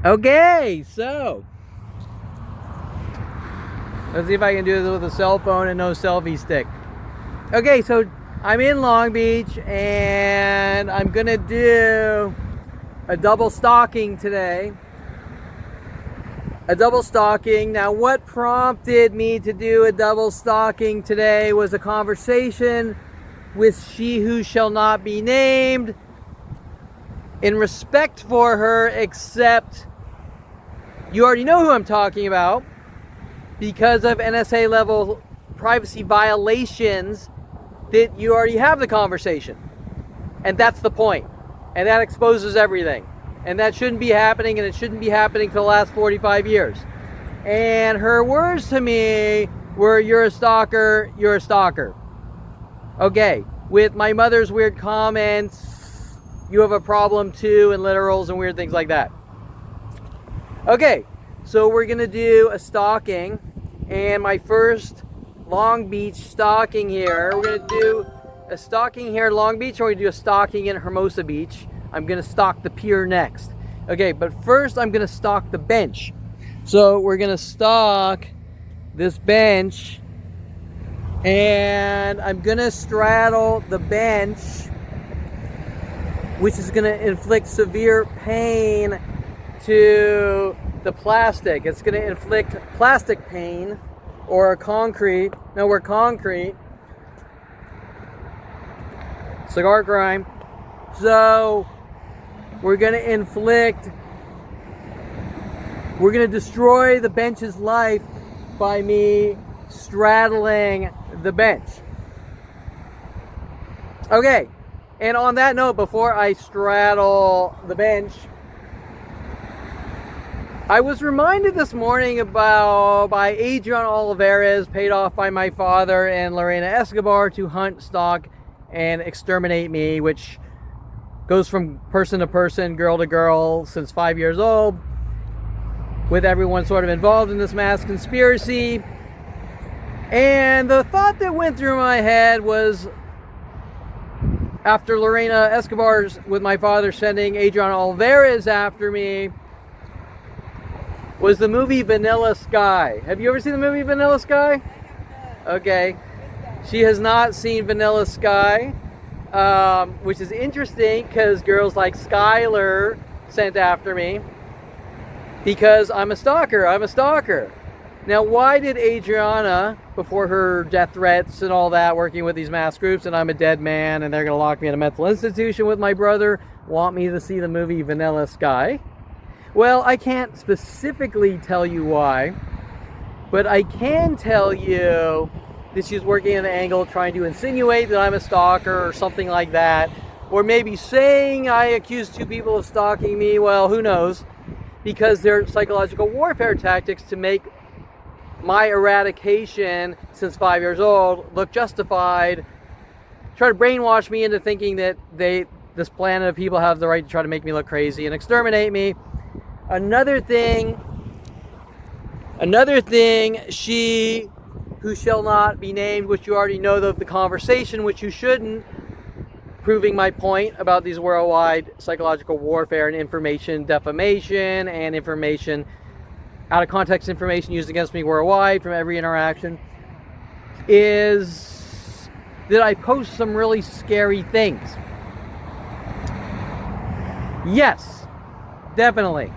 Okay, so let's see if I can do this with a cell phone and no selfie stick. Okay, so I'm in Long Beach and I'm gonna do a double stocking today. A double stocking. Now, what prompted me to do a double stocking today was a conversation with she who shall not be named in respect for her, except you already know who I'm talking about because of NSA level privacy violations that you already have the conversation. And that's the point. And that exposes everything. And that shouldn't be happening, and it shouldn't be happening for the last 45 years. And her words to me were, "You're a stalker, you're a stalker." Okay, with my mother's weird comments, "You have a problem too," and literals and weird things like that. Okay, so we're gonna do a stalking, and my first Long Beach stalking here. We're gonna do a stalking here in Long Beach, or we do a stalking in Hermosa Beach. I'm gonna stalk the pier next. Okay, but first I'm gonna stalk the bench. So we're gonna stalk this bench, and I'm gonna straddle the bench, which is gonna inflict severe pain to the plastic. It's gonna inflict plastic pain, or concrete. No, we're concrete. Cigar crime. So we're gonna destroy the bench's life by me straddling the bench. Okay, and on that note, before I straddle the bench, I was reminded this morning by Adrian Olivares, paid off by my father and Lorena Escobar, to hunt, stalk, and exterminate me, which goes from person to person, girl to girl, since 5 years old, with everyone sort of involved in this mass conspiracy. And the thought that went through my head was, after Lorena Escobar's, with my father sending Adrian Olivares after me, was the movie Vanilla Sky. Have you ever seen the movie Vanilla Sky? Okay. She has not seen Vanilla Sky, which is interesting because girls like Skylar sent after me because I'm a stalker. I'm a stalker. Now, why did Adriana, before her death threats and all that, working with these mass groups, and I'm a dead man and they're going to lock me in a mental institution with my brother, want me to see the movie Vanilla Sky? Well, I can't specifically tell you why, but I can tell you that she's working at an angle trying to insinuate that I'm a stalker or something like that, or maybe saying I accused two people of stalking me. Well, who knows, because they're psychological warfare tactics to make my eradication since 5 years old look justified, try to brainwash me into thinking that this planet of people have the right to try to make me look crazy and exterminate me. Another thing, she who shall not be named, which you already know of the conversation, which you shouldn't, proving my point about these worldwide psychological warfare and information defamation and information, out of context information used against me worldwide from every interaction, is that I post some really scary things. Yes, definitely.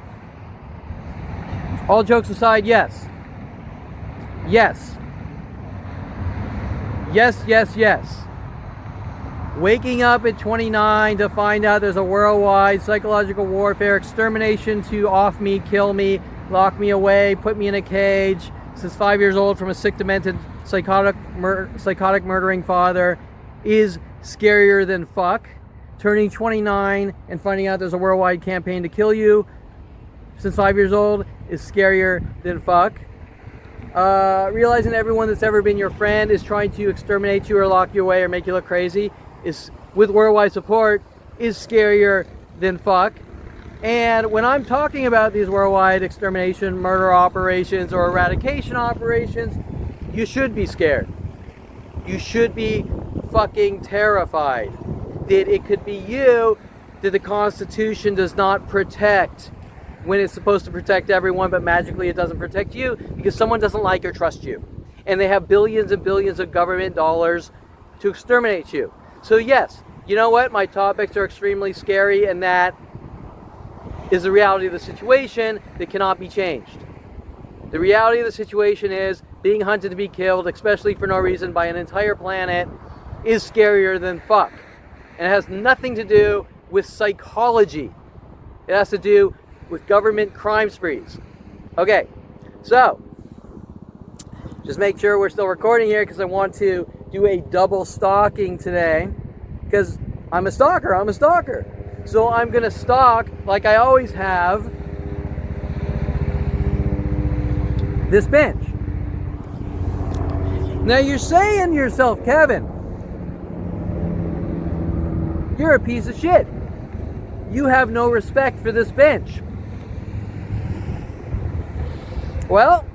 All jokes aside, yes. Yes. Yes, yes, yes. Waking up at 29 to find out there's a worldwide psychological warfare, extermination to off me, kill me, lock me away, put me in a cage, since 5 years old, from a sick, demented, psychotic murdering father, is scarier than fuck. Turning 29 and finding out there's a worldwide campaign to kill you since 5 years old is scarier than fuck. Realizing everyone that's ever been your friend is trying to exterminate you or lock you away or make you look crazy, is, with worldwide support, is scarier than fuck. And when I'm talking about these worldwide extermination, murder operations, or eradication operations, you should be scared. You should be fucking terrified that it could be you, that the Constitution does not protect when it's supposed to protect everyone, but magically it doesn't protect you because someone doesn't like or trust you. And they have billions and billions of government dollars to exterminate you. So yes, you know what? My topics are extremely scary, and that is the reality of the situation that cannot be changed. The reality of the situation is being hunted to be killed, especially for no reason, by an entire planet is scarier than fuck. And it has nothing to do with psychology. It has to do with government crime sprees. Okay, so just make sure we're still recording here because I want to do a double stalking today because I'm a stalker. So I'm going to stalk, like I always have, this bench. Now you're saying to yourself, Kevin, you're a piece of shit. You have no respect for this bench. Well,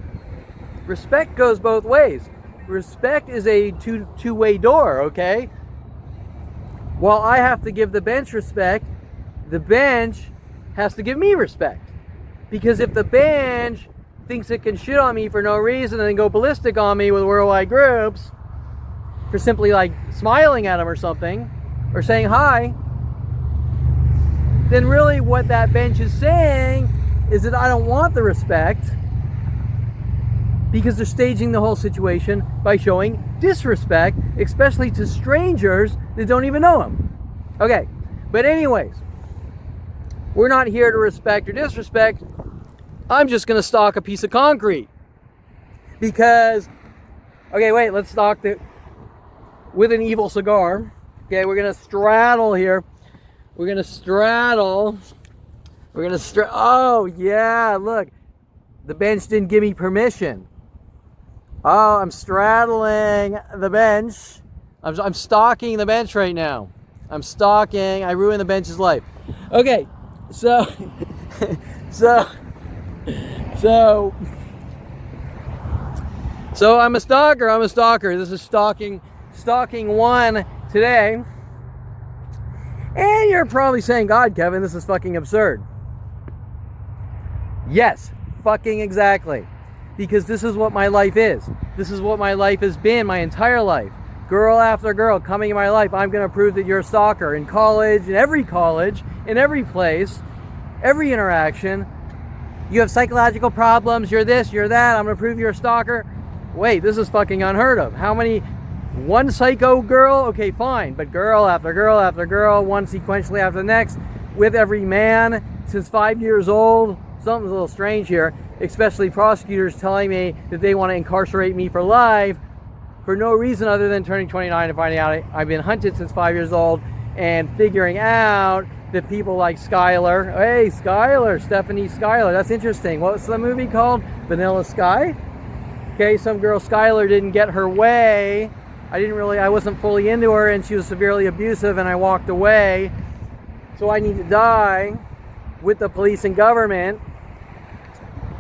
respect goes both ways. Respect is a two-way door, okay? While I have to give the bench respect, the bench has to give me respect. Because if the bench thinks it can shit on me for no reason and then go ballistic on me with worldwide groups for simply like smiling at them or something, or saying hi, then really what that bench is saying is that I don't want the respect because they're staging the whole situation by showing disrespect, especially to strangers that don't even know them. Okay, but anyways, we're not here to respect or disrespect. I'm just going to stalk a piece of concrete. Because, okay, wait, let's stalk with an evil cigar. Okay, we're going to straddle here. Oh, yeah, look. The bench didn't give me permission. Oh, I'm straddling the bench. I'm stalking the bench right now. I ruined the bench's life. Okay, so I'm a stalker. This is stalking one today. And you're probably saying, God, Kevin, this is fucking absurd. Yes, fucking exactly. Because this is what my life is. This is what my life has been my entire life. Girl after girl coming in my life. I'm going to prove that you're a stalker. In college, in every place, every interaction. You have psychological problems. You're this, you're that. I'm going to prove you're a stalker. Wait, this is fucking unheard of. How many? One psycho girl? Okay, fine. But girl after girl after girl, one sequentially after the next, with every man since 5 years old. Something's a little strange here. Especially prosecutors telling me that they want to incarcerate me for life for no reason other than turning 29 and finding out I've been hunted since 5 years old and figuring out that people like Skylar, hey Skylar, Stephanie Skylar, that's interesting. What's the movie called? Vanilla Sky? Okay, some girl Skylar didn't get her way. I wasn't fully into her and she was severely abusive and I walked away. So I need to die with the police and government.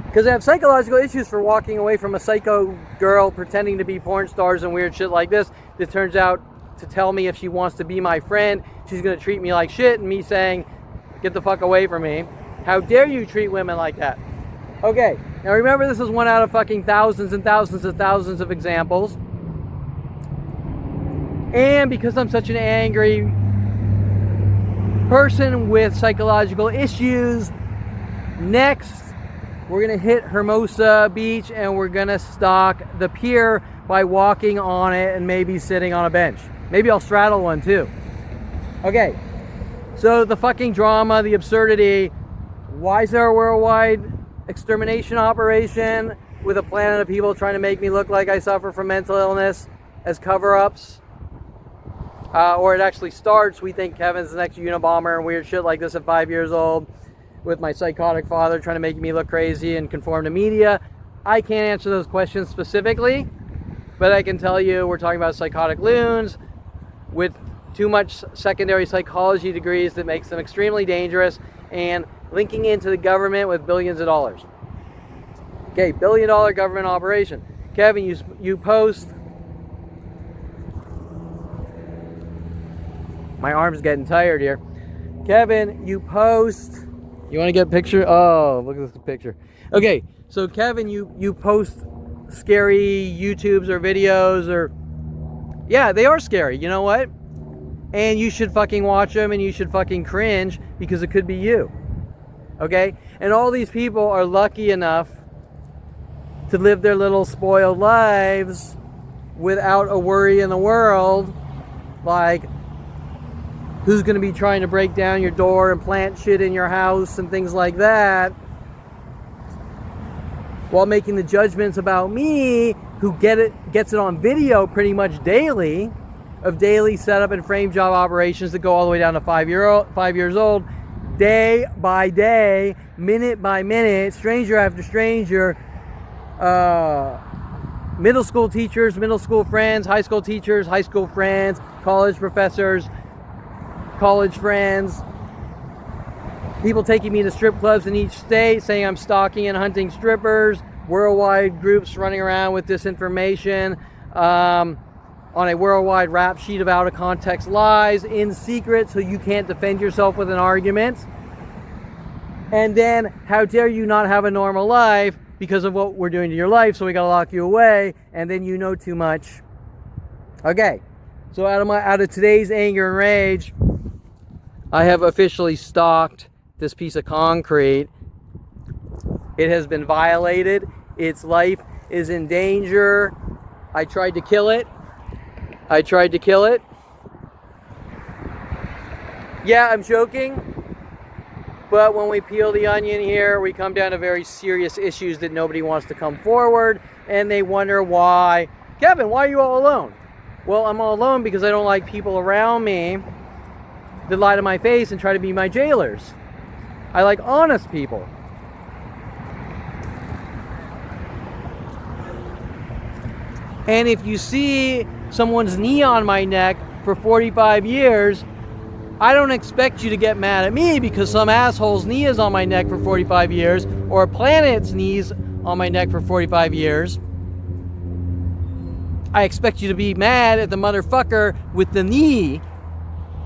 Because I have psychological issues for walking away from a psycho girl pretending to be porn stars and weird shit like this that turns out to tell me if she wants to be my friend, she's going to treat me like shit, and me saying, get the fuck away from me. How dare you treat women like that? Okay, now remember this is one out of fucking thousands and thousands and thousands of examples. And because I'm such an angry person with psychological issues, next we're going to hit Hermosa Beach and we're going to stalk the pier by walking on it and maybe sitting on a bench. Maybe I'll straddle one too. Okay, so the fucking drama, the absurdity. Why is there a worldwide extermination operation with a planet of people trying to make me look like I suffer from mental illness as cover-ups? Or it actually starts, we think Kevin's the next Unabomber and weird shit like this at 5 years old, with my psychotic father trying to make me look crazy and conform to media. I can't answer those questions specifically, but I can tell you we're talking about psychotic loons with too much secondary psychology degrees that makes them extremely dangerous and linking into the government with billions of dollars. Okay, $1 billion government operation. Kevin, you post... My arm's getting tired here. Kevin, you post You want to get a picture? Oh, look at this picture. Okay, so Kevin, you post scary YouTubes or videos, or yeah, they are scary. You know what? And you should fucking watch them, and you should fucking cringe, because it could be you. Okay? And all these people are lucky enough to live their little spoiled lives without a worry in the world, like who's going to be trying to break down your door and plant shit in your house and things like that, while making the judgments about me, who gets it on video pretty much daily, of daily setup and frame job operations that go all the way down to 5 years old, day by day, minute by minute, stranger after stranger, middle school teachers, middle school friends, high school teachers, high school friends, college professors, college friends, people taking me to strip clubs in each state saying I'm stalking and hunting strippers, worldwide groups running around with disinformation, on a worldwide rap sheet of out of context lies in secret so you can't defend yourself with an argument. And then, how dare you not have a normal life because of what we're doing to your life, so we gotta lock you away, and then you know too much. Okay, so out of today's anger and rage, I have officially stalked this piece of concrete. It has been violated. Its life is in danger. I tried to kill it. Yeah, I'm joking. But when we peel the onion here, we come down to very serious issues that nobody wants to come forward. And they wonder why. Kevin, why are you all alone? Well, I'm all alone because I don't like people around me that lie to my face and try to be my jailers. I like honest people. And if you see someone's knee on my neck for 45 years, I don't expect you to get mad at me because some asshole's knee is on my neck for 45 years, or a planet's knees on my neck for 45 years. I expect you to be mad at the motherfucker with the knee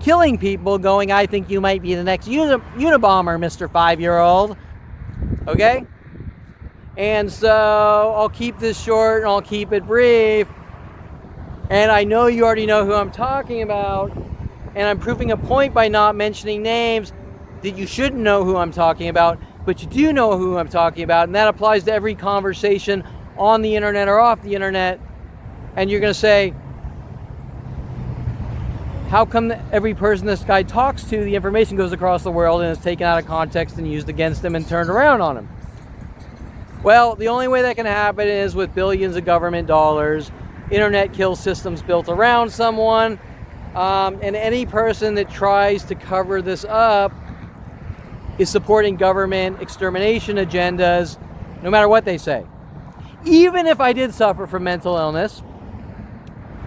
killing people, going, I think you might be the next Unabomber, Mr. 5-year-old. Okay? And so I'll keep this short and I'll keep it brief. And I know you already know who I'm talking about. And I'm proving a point by not mentioning names that you shouldn't know who I'm talking about, but you do know who I'm talking about. And that applies to every conversation on the internet or off the internet. And you're going to say, how come every person this guy talks to, the information goes across the world and is taken out of context and used against him and turned around on him? Well, the only way that can happen is with billions of government dollars, internet kill systems built around someone, and any person that tries to cover this up is supporting government extermination agendas, no matter what they say. Even if I did suffer from mental illness,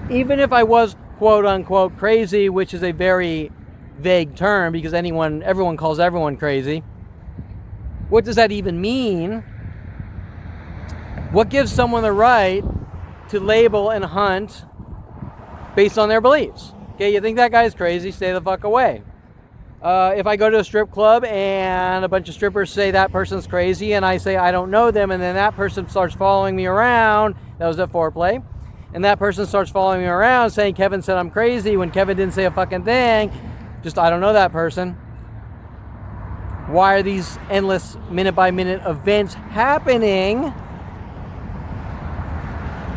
even if I was quote-unquote crazy, which is a very vague term because everyone calls everyone crazy. What does that even mean? What gives someone the right to label and hunt based on their beliefs? Okay, you think that guy's crazy, stay the fuck away. If I go to a strip club and a bunch of strippers say that person's crazy and I say I don't know them, and then that person starts following me around, that was at foreplay, and that person starts following me around saying Kevin said I'm crazy when Kevin didn't say a fucking thing, just I don't know that person. Why are these endless minute by minute events happening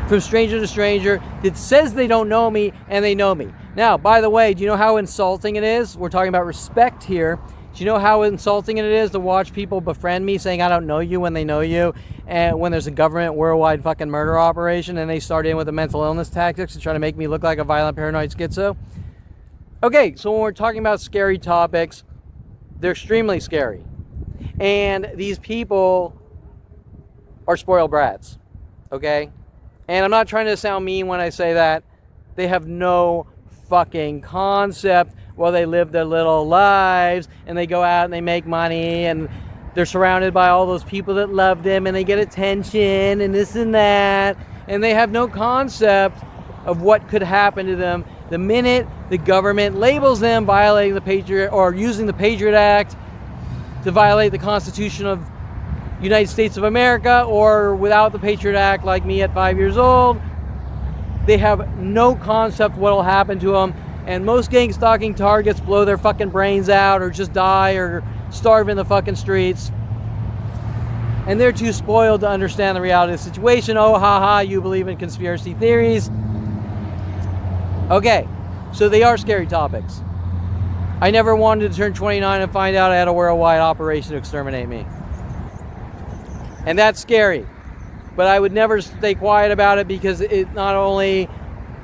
from stranger to stranger that says they don't know me and they know me? Now, by the way, do you know how insulting it is? We're talking about respect here. Do you know how insulting it is to watch people befriend me saying I don't know you when they know you, and when there's a government worldwide fucking murder operation and they start in with the mental illness tactics to try to make me look like a violent paranoid schizo? Okay, so when we're talking about scary topics, they're extremely scary. And these people are spoiled brats, okay? And I'm not trying to sound mean when I say that. They have no fucking concept while they live their little lives and they go out and they make money and they're surrounded by all those people that love them and they get attention and this and that, and they have no concept of what could happen to them the minute the government labels them violating the Patriot or using the Patriot Act to violate the Constitution of United States of America, or without the Patriot Act, like me at 5 years old. They have no concept what will happen to them, and most gang stalking targets blow their fucking brains out or just die or starve in the fucking streets. And they're too spoiled to understand the reality of the situation. Oh, haha, you believe in conspiracy theories. Okay, so they are scary topics. I never wanted to turn 29 and find out I had a worldwide operation to exterminate me. And that's scary. But I would never stay quiet about it, because it not only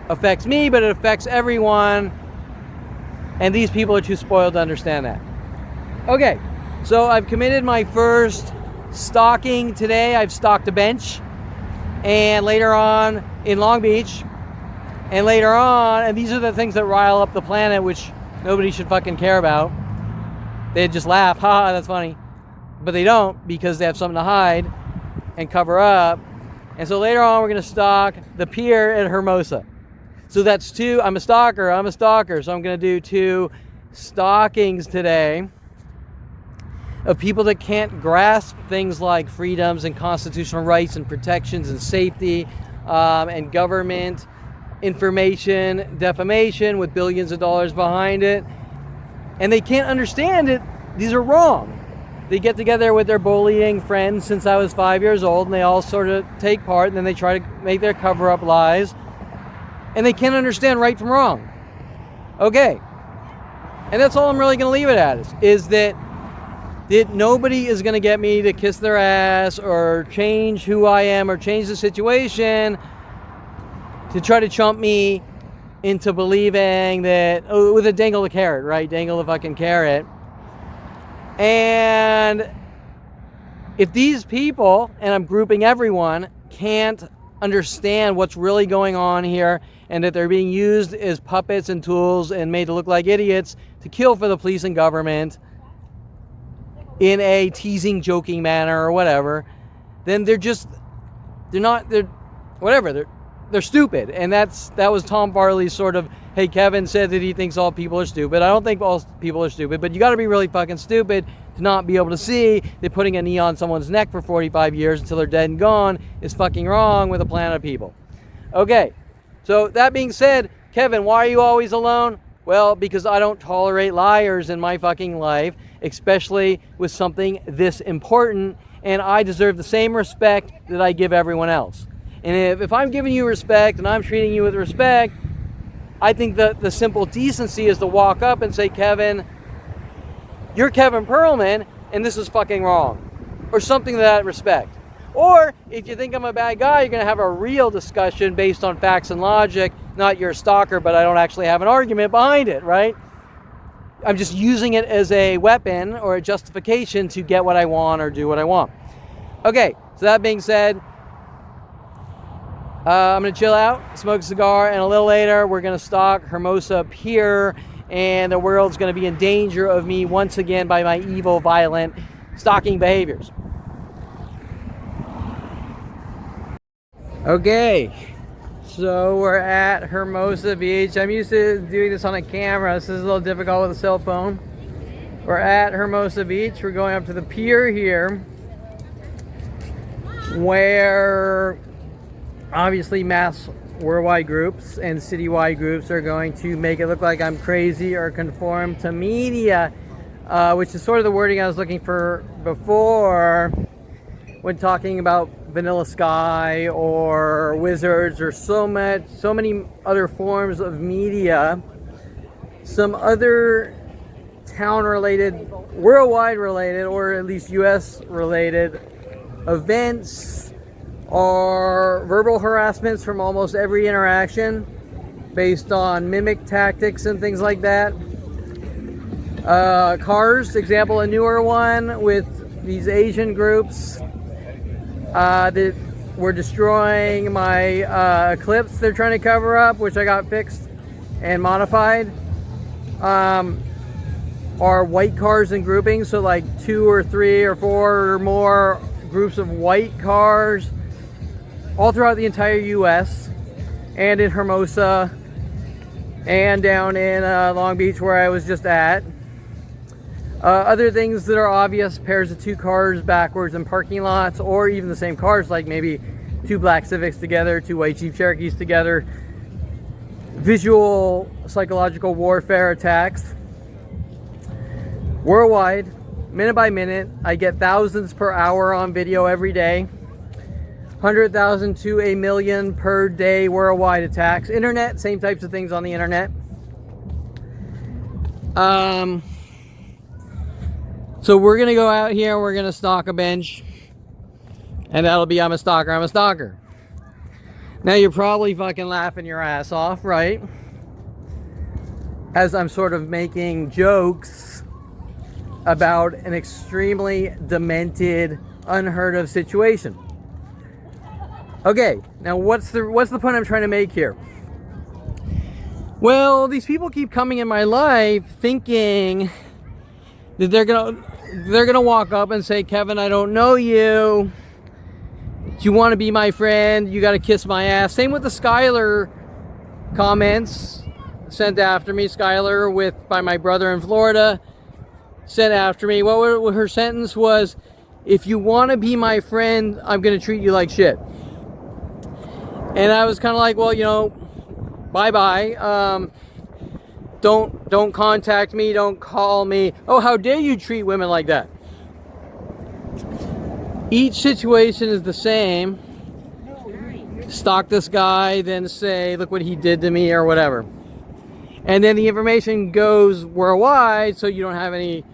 affects me, but it affects everyone. And these people are too spoiled to understand that. Okay, so I've committed my first stalking today. I've stalked a bench. And later on in Long Beach. And later on, and these are the things that rile up the planet, which nobody should fucking care about. They'd just laugh, ha, that's funny. But they don't, because they have something to hide and cover up. And so later on, we're going to stalk the pier at Hermosa. So that's two. I'm a stalker. So I'm going to do 2 stalkings today of people that can't grasp things like freedoms and constitutional rights and protections and safety, and government information defamation with billions of dollars behind it. And they can't understand it. These are wrong. They get together with their bullying friends since I was 5 years old, and they all sort of take part, and then they try to make their cover-up lies, and they can't understand right from wrong. Okay. And that's all I'm really going to leave it at, is that nobody is going to get me to kiss their ass or change who I am or change the situation to try to chump me into believing that, oh, with a dangle the carrot, right? Dangle the fucking carrot. And if these people, and I'm grouping everyone, can't understand what's really going on here, and that they're being used as puppets and tools and made to look like idiots to kill for the police and government in a teasing, joking manner or whatever, then they're stupid. And that was Tom Farley's sort of, hey, Kevin said that he thinks all people are stupid. I don't think all people are stupid, but you got to be really fucking stupid to not be able to see that putting a knee on someone's neck for 45 years until they're dead and gone is fucking wrong with a planet of people. Okay, so that being said, Kevin, why are you always alone? Well, because I don't tolerate liars in my fucking life, especially with something this important, and I deserve the same respect that I give everyone else. And if I'm giving you respect and I'm treating you with respect, I think that the simple decency is to walk up and say, Kevin, you're Kevin Perlman, and this is fucking wrong. Or something to that respect. Or, if you think I'm a bad guy, you're going to have a real discussion based on facts and logic, not you're a stalker, but I don't actually have an argument behind it, right? I'm just using it as a weapon or a justification to get what I want or do what I want. Okay, so that being said, I'm going to chill out, smoke a cigar, and a little later we're going to stalk Hermosa Pier, and the world's going to be in danger of me once again by my evil, violent stalking behaviors. Okay, so we're at Hermosa Beach. I'm used to doing this on a camera. This is a little difficult with a cell phone. We're at Hermosa Beach. We're going up to the pier here, where obviously mass worldwide groups and citywide groups are going to make it look like I'm crazy or conform to media, which is sort of the wording I was looking for before when talking about Vanilla Sky or Wizards or so many other forms of media. Some other town-related, worldwide-related, or at least U.S.-related events are verbal harassments from almost every interaction based on mimic tactics and things like that. Cars, example, a newer one with these Asian groups that were destroying my Eclipse they're trying to cover up, which I got fixed and modified. Are white cars and groupings, so like 2 or 3 or 4 or more groups of white cars all throughout the entire US and in Hermosa and down in Long Beach where I was just at. Other things that are obvious, pairs of two cars backwards in parking lots, or even the same cars, like maybe two black Civics together, two white Jeep Cherokees together. Visual psychological warfare attacks. Worldwide, minute by minute, I get thousands per hour on video every day. 100,000 to a million per day worldwide attacks. Internet, same types of things on the internet. So we're gonna go out here and we're gonna stalk a bench, and that'll be I'm a stalker, I'm a stalker. Now you're probably fucking laughing your ass off, right? As I'm sort of making jokes about an extremely demented, unheard of situation. Okay, now what's the point I'm trying to make here? Well, these people keep coming in my life thinking that they're gonna walk up and say, Kevin, I don't know you. Do you want to be my friend? You got to kiss my ass. Same with the Skylar comments sent after me. Skylar by my brother in Florida sent after me. What her sentence was, if you want to be my friend, I'm going to treat you like shit. And I was kind of like, well, you know, bye-bye. Don't contact me. Don't call me. Oh, how dare you treat women like that? Each situation is the same. Stalk this guy, then say, look what he did to me or whatever. And then the information goes worldwide, so you don't have any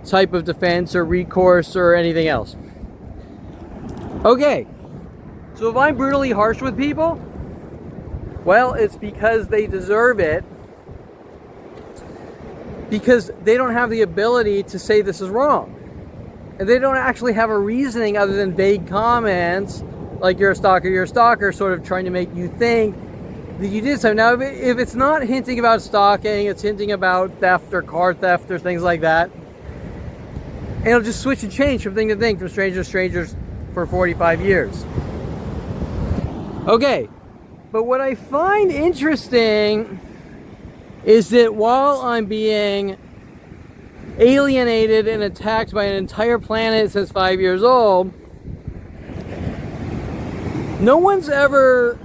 type of defense or recourse or anything else. Okay, so if I'm brutally harsh with people, well, it's because they deserve it. Because they don't have the ability to say this is wrong. And they don't actually have a reasoning other than vague comments like you're a stalker, sort of trying to make you think that you did something. Now, if it's not hinting about stalking, it's hinting about theft or car theft or things like that, and it'll just switch and change from thing to thing, from stranger to strangers for 45 years. Okay, but what I find interesting is that while I'm being alienated and attacked by an entire planet since 5 years old, no one's ever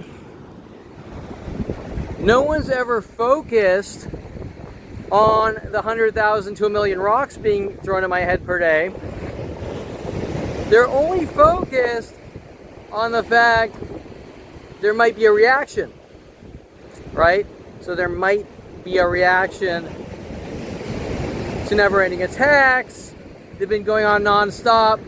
focused on the 100,000 to a million rocks being thrown at my head per day. They're only focused on the fact there might be a reaction, right? So there might be a reaction to never-ending attacks. They've been going on non-stop,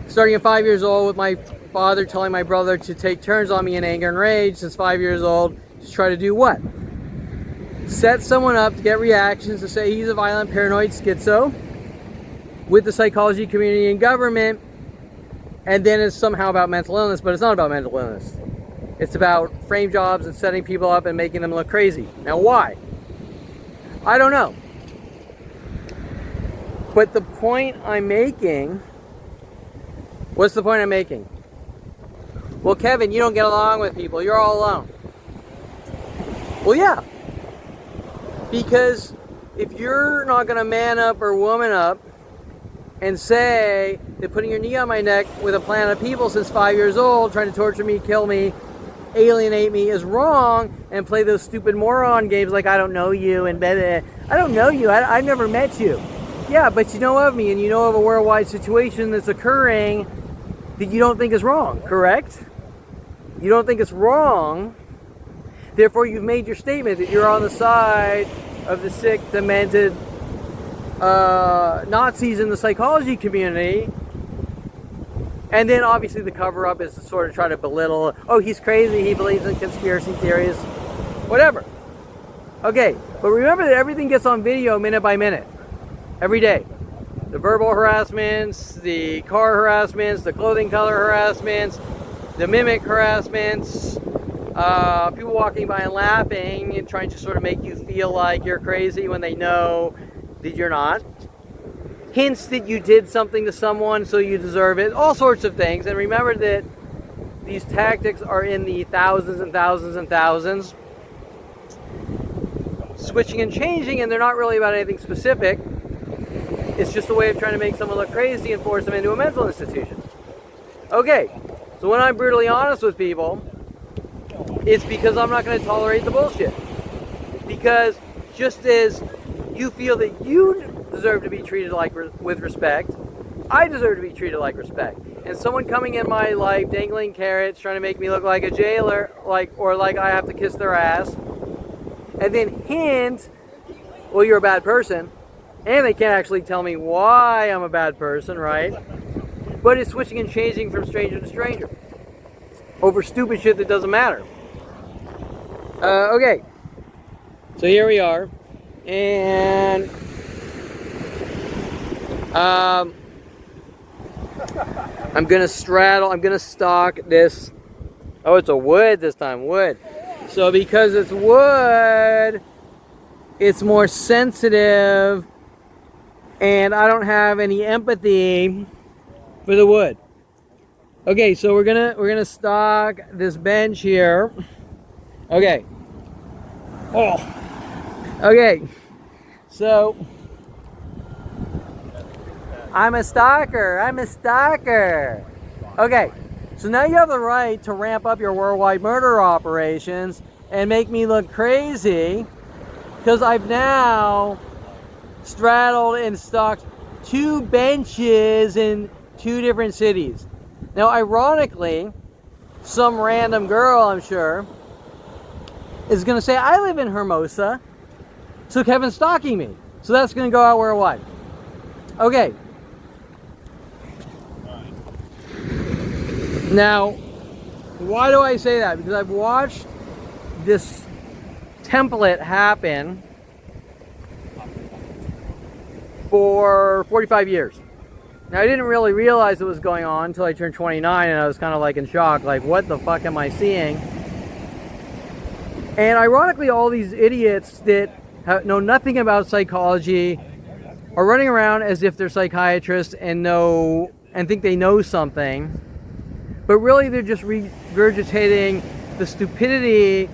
starting at 5 years old with my father telling my brother to take turns on me in anger and rage since 5 years old to try to do what? Set someone up to get reactions, to say he's a violent, paranoid schizo with the psychology community and government, and then it's somehow about mental illness, but it's not about mental illness. It's about frame jobs and setting people up and making them look crazy. Now, why? I don't know. But the point I'm making, what's the point I'm making? Well, Kevin, you don't get along with people. You're all alone. Well, yeah. Because if you're not going to man up or woman up and say that putting your knee on my neck with a plan of people since 5 years old, trying to torture me, kill me, alienate me is wrong, and play those stupid moron games like I don't know you and I don't know you, I've never met you. Yeah, but you know of me and you know of a worldwide situation that's occurring that you don't think is wrong, correct? You don't think it's wrong, therefore you've made your statement that you're on the side of the sick, demented Nazis in the psychology community. And then obviously the cover-up is to sort of try to belittle, oh, he's crazy, he believes in conspiracy theories, whatever. Okay, but remember that everything gets on video minute by minute, every day. The verbal harassments, the car harassments, the clothing color harassments, the mimic harassments, people walking by and laughing and trying to sort of make you feel like you're crazy when they know that you're not. Hints that you did something to someone so you deserve it, all sorts of things. And remember that these tactics are in the thousands and thousands and thousands, switching and changing, and they're not really about anything specific. It's just a way of trying to make someone look crazy and force them into a mental institution. Okay, so when I'm brutally honest with people, it's because I'm not going to tolerate the bullshit. Because just as you feel that you deserve to be treated like with respect, I deserve to be treated like respect. And someone coming in my life dangling carrots, trying to make me look like a jailer, or like I have to kiss their ass, and then hint, well, you're a bad person, and they can't actually tell me why I'm a bad person, right? But it's switching and changing from stranger to stranger over stupid shit that doesn't matter. Okay, so here we are, and I'm gonna stalk this. Oh, it's a wood this time, wood. So because it's wood, it's more sensitive, and I don't have any empathy for the wood. Okay, so we're gonna stalk this bench here. Okay. Oh. Okay. So I'm a stalker. Okay. So now you have the right to ramp up your worldwide murder operations and make me look crazy, because I've now straddled and stalked 2 benches in 2 different cities. Now, ironically, some random girl, I'm sure, is going to say, I live in Hermosa, so Kevin's stalking me. So that's going to go out worldwide. Okay. Now, why do I say that? Because I've watched this template happen for 45 years. Now, I didn't really realize it was going on until I turned 29, and I was kind of like in shock, like, what the fuck am I seeing? And ironically, all these idiots that know nothing about psychology are running around as if they're psychiatrists and think they know something, but really they're just regurgitating the stupidity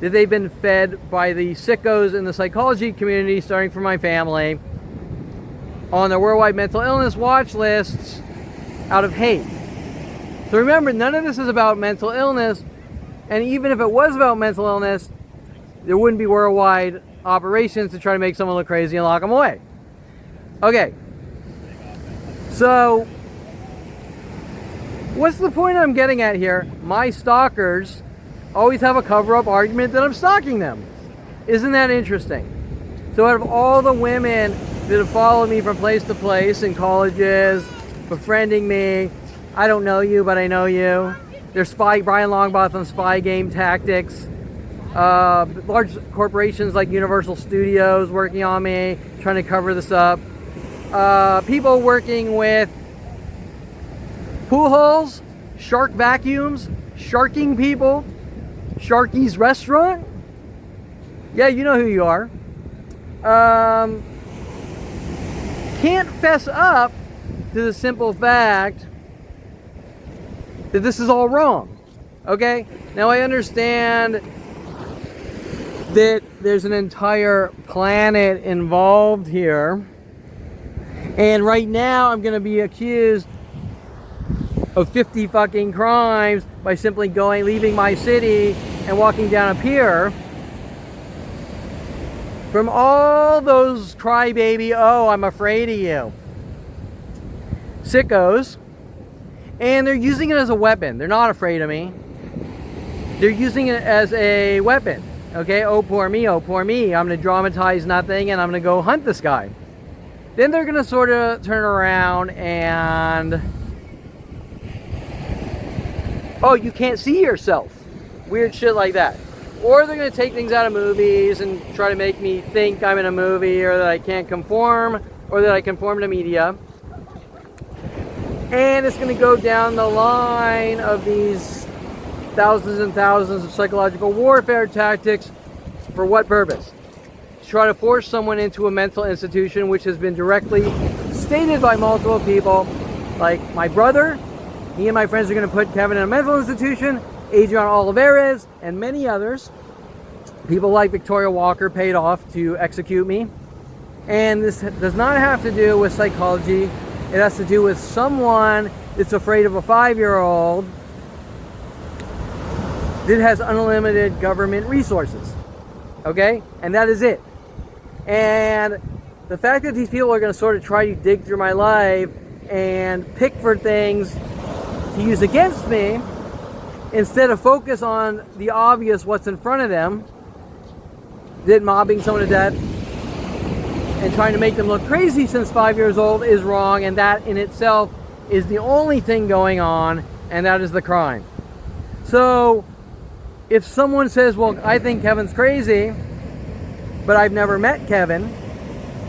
that they've been fed by the sickos in the psychology community, starting from my family, on their worldwide mental illness watch lists out of hate. So remember, none of this is about mental illness, and even if it was about mental illness, there wouldn't be worldwide operations to try to make someone look crazy and lock them away. Okay, so what's the point I'm getting at here? My stalkers always have a cover-up argument that I'm stalking them. Isn't that interesting? So out of all the women that have followed me from place to place in colleges, befriending me, I don't know you, but I know you. There's Brian Longbottom spy game tactics. Large corporations like Universal Studios working on me, trying to cover this up. People working with pool halls, shark vacuums, sharking people, Sharky's restaurant. Yeah, you know who you are. Can't fess up to the simple fact that this is all wrong. Okay? Now I understand that there's an entire planet involved here. And right now I'm going to be accused of 50 fucking crimes by simply leaving my city and walking down a pier. From all those crybaby, oh, I'm afraid of you sickos. And they're using it as a weapon. They're not afraid of me. They're using it as a weapon. Okay, oh poor me, I'm going to dramatize nothing and I'm going to go hunt this guy. Then they're going to sort of turn around and, oh, you can't see yourself. Weird shit like that. Or they're going to take things out of movies and try to make me think I'm in a movie, or that I can't conform, or that I conform to media. And it's going to go down the line of these thousands and thousands of psychological warfare tactics. For what purpose? To try to force someone into a mental institution, which has been directly stated by multiple people, like my brother. Me and my friends are going to put Kevin in a mental institution. Adrian Olivares and many others. People like Victoria Walker paid off to execute me. And this does not have to do with psychology. It has to do with someone that's afraid of a 5-year-old that has unlimited government resources. Okay? And that is it. And the fact that these people are going to sort of try to dig through my life and pick for things to use against me instead of focus on the obvious, what's in front of them, that mobbing someone to death and trying to make them look crazy since 5 years old is wrong, and that in itself is the only thing going on, and that is the crime. So if someone says, well, I think Kevin's crazy, but I've never met Kevin,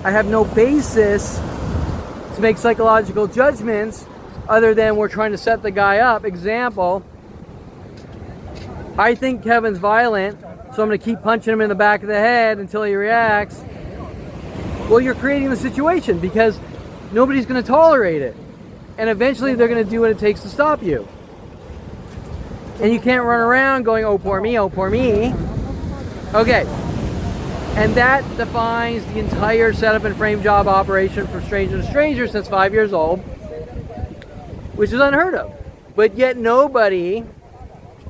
I have no basis to make psychological judgments other than we're trying to set the guy up. Example, I think Kevin's violent, so I'm going to keep punching him in the back of the head until he reacts. Well, you're creating the situation because nobody's going to tolerate it. And eventually they're going to do what it takes to stop you. And you can't run around going, oh, poor me, oh, poor me. Okay. And that defines the entire setup and frame job operation from stranger to stranger since 5 years old, which is unheard of. But yet nobody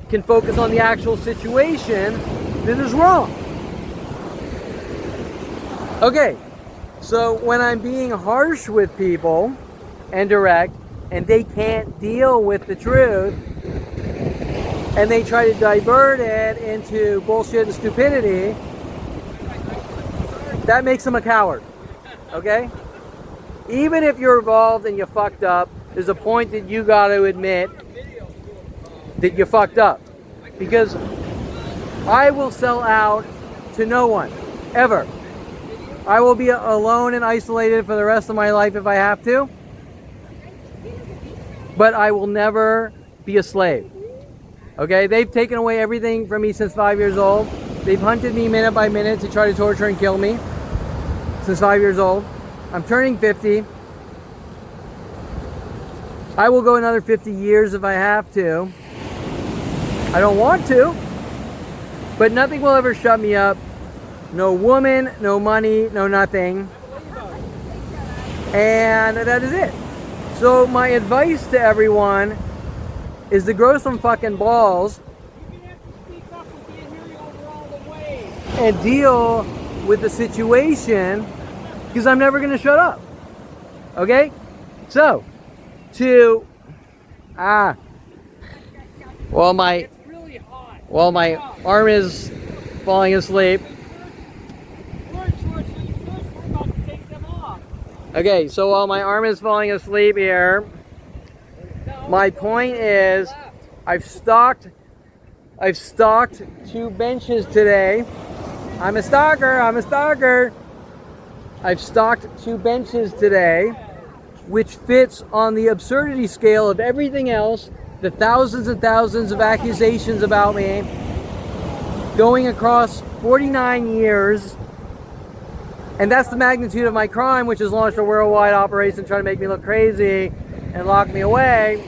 can focus on the actual situation that is wrong. Okay, so when I'm being harsh with people and direct, and they can't deal with the truth, and they try to divert it into bullshit and stupidity, that makes them a coward, okay? Even if you're involved and you fucked up, there's a point that you got to admit that you fucked up. Because I will sell out to no one, ever. I will be alone and isolated for the rest of my life if I have to. But I will never be a slave. Okay? They've taken away everything from me since 5 years old. They've hunted me minute by minute to try to torture and kill me since 5 years old. I'm turning 50. I will go another 50 years if I have to. I don't want to, but nothing will ever shut me up. No woman, no money, no nothing. And that is it. So my advice to everyone is to grow some fucking balls and deal with the situation, because I'm never going to shut up. Okay? So, Well, my arm is falling asleep. Okay, so while my arm is falling asleep here, my point is I've stocked 2 benches today. I'm a stalker. I've stocked 2 benches today, which fits on the absurdity scale of everything else, the thousands and thousands of accusations about me going across 49 years. And that's the magnitude of my crime, which has launched a worldwide operation trying to make me look crazy and lock me away.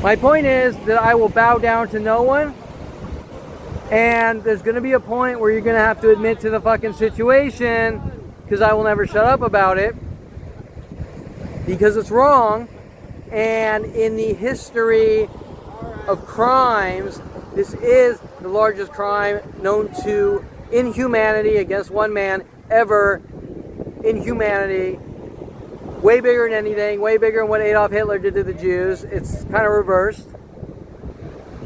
My point is that I will bow down to no one. And there's going to be a point where you're going to have to admit to the fucking situation, because I will never shut up about it, because it's wrong. And in the history of crimes, this is the largest crime known to inhumanity against one man ever in humanity. Way bigger than anything, way bigger than what Adolf Hitler did to the Jews. It's kind of reversed.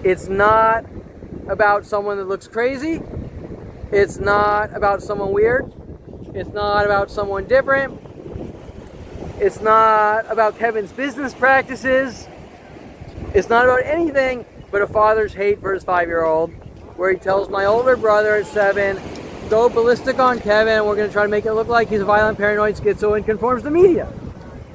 It's not about someone that looks crazy. It's not about someone weird. It's not about someone different. It's not about Kevin's business practices. It's not about anything but a father's hate for his 5-year-old, where he tells my older brother at 7, go ballistic on Kevin, we're going to try to make it look like he's a violent, paranoid schizo and conforms to media.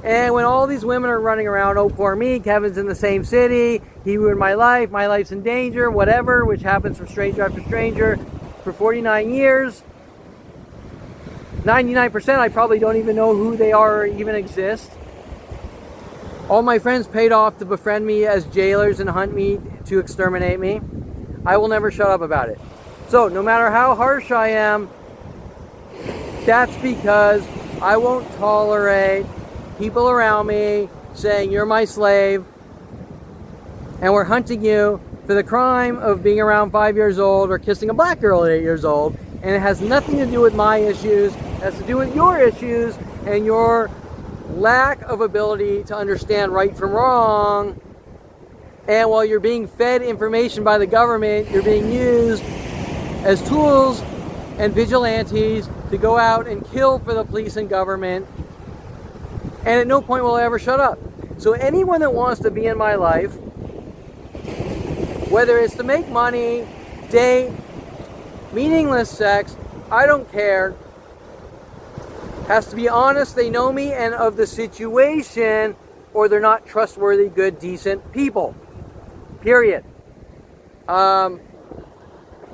And when all these women are running around, oh, poor me, Kevin's in the same city, he ruined my life's in danger, whatever, which happens from stranger after stranger for 49 years. 99% I probably don't even know who they are or even exist. All my friends paid off to befriend me as jailers and hunt me to exterminate me. I will never shut up about it. So no matter how harsh I am, That's because I won't tolerate people around me saying you're my slave and we're hunting you for the crime of being around 5 years old or kissing a black girl at 8 years old. And it has nothing to do with my issues. It has to do with your issues and your lack of ability to understand right from wrong. And while you're being fed information by the government, you're being used as tools and vigilantes to go out and kill for the police and government. And at no point will I ever shut up. So anyone that wants to be in my life, whether it's to make money, date, meaningless sex, I don't care, has to be honest, they know me and of the situation, or they're not trustworthy, good, decent people. Period. And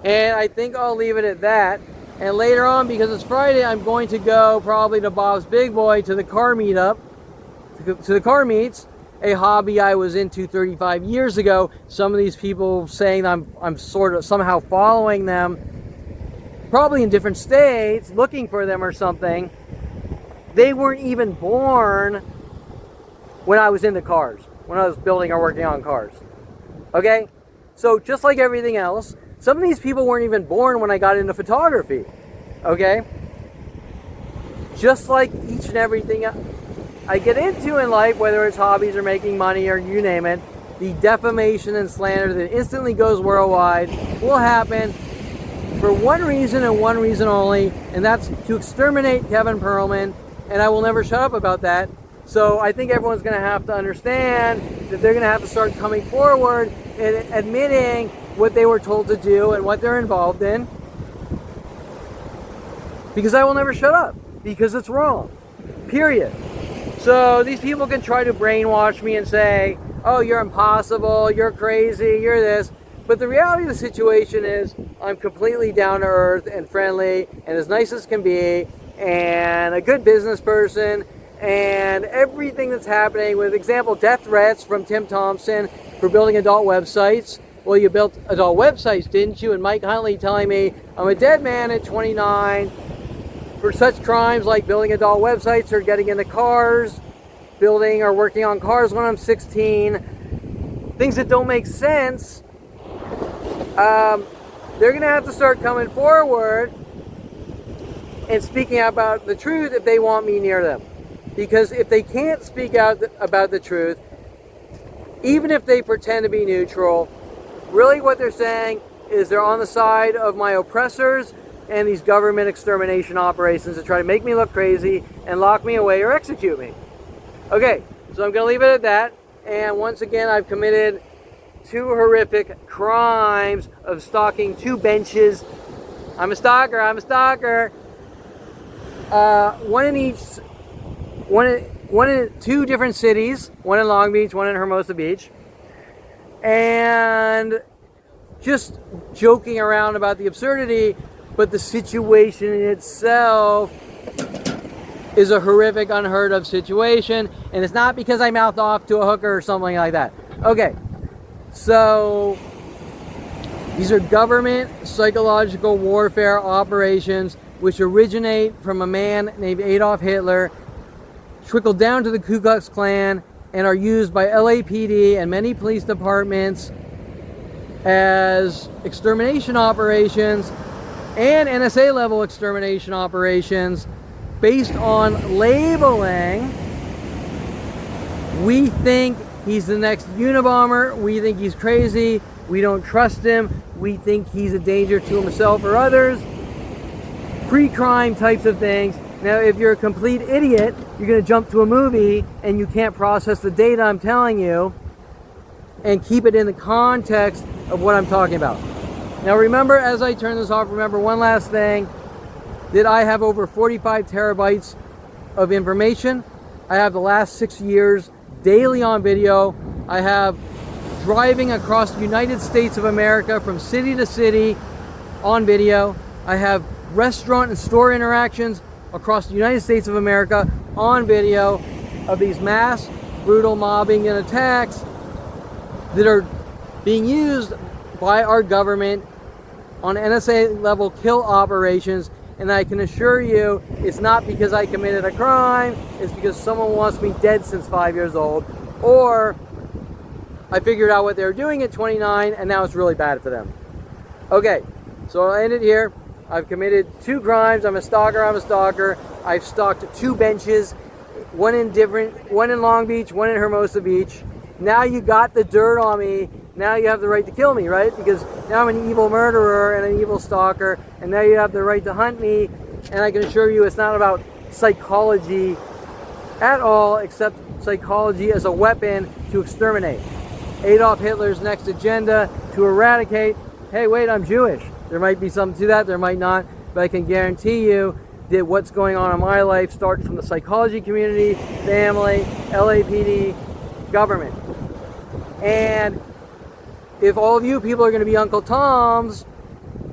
I think I'll leave it at that. And later on, because it's Friday, I'm going to go probably to Bob's Big Boy to the car meetup, to the car meets, a hobby I was into 35 years ago. Some of these people saying I'm sort of somehow following them, probably in different states, looking for them or something. They weren't even born when I was into cars, when I was building or working on cars. Okay? So just like everything else, some of these people weren't even born when I got into photography. Okay? Just like each and everything I get into in life, whether it's hobbies or making money or you name it, the defamation and slander that instantly goes worldwide will happen for one reason and one reason only, and that's to exterminate Kevin Perlman, and I will never shut up about that. So I think everyone's going to have to understand that they're going to have to start coming forward and admitting what they were told to do and what they're involved in, because I will never shut up, because it's wrong, period. So these people can try to brainwash me and say, oh, you're impossible, you're crazy, you're this. But the reality of the situation is I'm completely down to earth and friendly and as nice as can be and a good business person, and everything that's happening with, example, death threats from Tim Thompson for building adult websites. Well, you built adult websites, didn't you? And Mike Huntley telling me I'm a dead man at 29 for such crimes like building adult websites or getting into cars, building or working on cars when I'm 16. Things that don't make sense. They're going to have to start coming forward and speaking about the truth if they want me near them. Because if they can't speak out about the truth, even if they pretend to be neutral, really what they're saying is they're on the side of my oppressors and these government extermination operations to try to make me look crazy and lock me away or execute me. Okay, so I'm going to leave it at that. And once again, I've committed 2 horrific crimes of stalking 2 benches. I'm a stalker. One in 2 different cities, one in Long Beach, one in Hermosa Beach. And just joking around about the absurdity, but the situation in itself is a horrific, unheard of situation. And it's not because I mouthed off to a hooker or something like that. Okay, so these are government psychological warfare operations which originate from a man named Adolf Hitler, trickle down to the Ku Klux Klan, and are used by LAPD and many police departments as extermination operations and NSA level extermination operations based on labeling. We think he's the next Unabomber. We think he's crazy. We don't trust him. We think he's a danger to himself or others. Pre-crime types of things. Now, if you're a complete idiot, you're going to jump to a movie and you can't process the data I'm telling you and keep it in the context of what I'm talking about. Now, remember, as I turn this off, remember one last thing, that I have over 45 terabytes of information. I have the last 6 years daily on video. I have driving across the United States of America from city to city on video. I have restaurant and store interactions across the United States of America on video of these mass brutal mobbing and attacks that are being used by our government on NSA level kill operations And I can assure you, it's not because I committed a crime, it's because someone wants me dead since 5 years old, or I figured out what they were doing at 29 and now it's really bad for them. Okay, so I'll end it here. I've committed 2 crimes. I'm a stalker. I've stalked 2 benches, one in Long Beach, one in Hermosa Beach. Now you got the dirt on me. Now you have the right to kill me, right? Because now I'm an evil murderer and an evil stalker, and now you have the right to hunt me. And I can assure you it's not about psychology at all, except psychology as a weapon to exterminate. Adolf Hitler's next agenda to eradicate. Hey, wait, I'm Jewish. There might be something to that, there might not, but I can guarantee you that what's going on in my life starts from the psychology community, family, LAPD, government. And if all of you people are going to be Uncle Toms,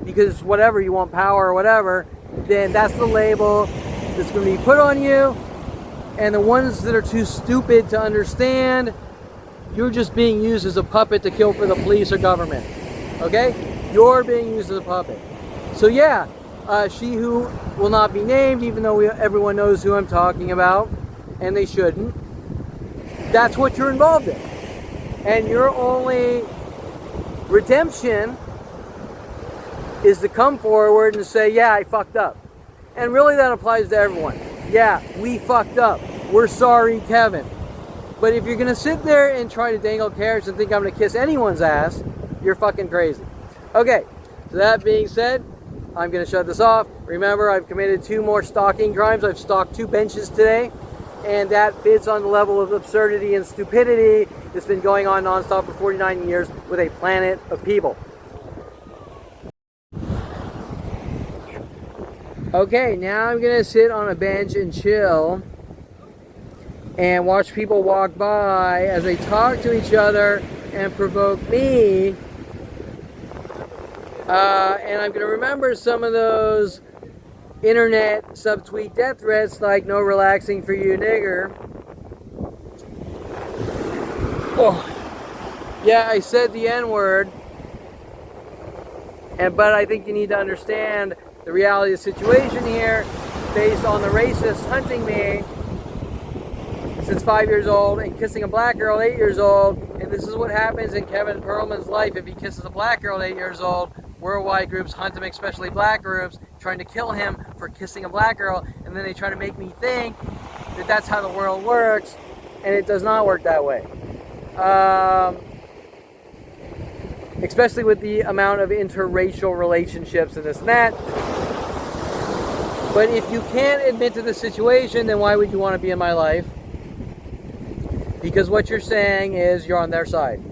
because whatever, you want power or whatever, then that's the label that's going to be put on you. And the ones that are too stupid to understand, you're just being used as a puppet to kill for the police or government. Okay? You're being used as a puppet. So yeah, she who will not be named, even though everyone knows who I'm talking about, and they shouldn't, that's what you're involved in. And your only redemption is to come forward and say, yeah, I fucked up. And really that applies to everyone. Yeah, we fucked up. We're sorry, Kevin. But if you're going to sit there and try to dangle carrots and think I'm going to kiss anyone's ass, you're fucking crazy. Okay, so that being said, I'm going to shut this off. Remember, I've committed 2 more stalking crimes. I've stalked 2 benches today, and that fits on the level of absurdity and stupidity that's been going on nonstop for 49 years with a planet of people. Okay, now I'm going to sit on a bench and chill and watch people walk by as they talk to each other and provoke me. And I'm going to remember some of those internet subtweet death threats like no relaxing for you nigger. Oh, yeah, I said the N-word. But I think you need to understand the reality of the situation here based on the racists hunting me since 5 years old and kissing a black girl 8 years old. And this is what happens in Kevin Perlman's life if he kisses a black girl at 8 years old. Worldwide groups hunt him, especially black groups, trying to kill him for kissing a black girl. And then they try to make me think that that's how the world works. And it does not work that way. Especially with the amount of interracial relationships and this and that. But if you can't admit to the situation, then why would you want to be in my life? Because what you're saying is you're on their side.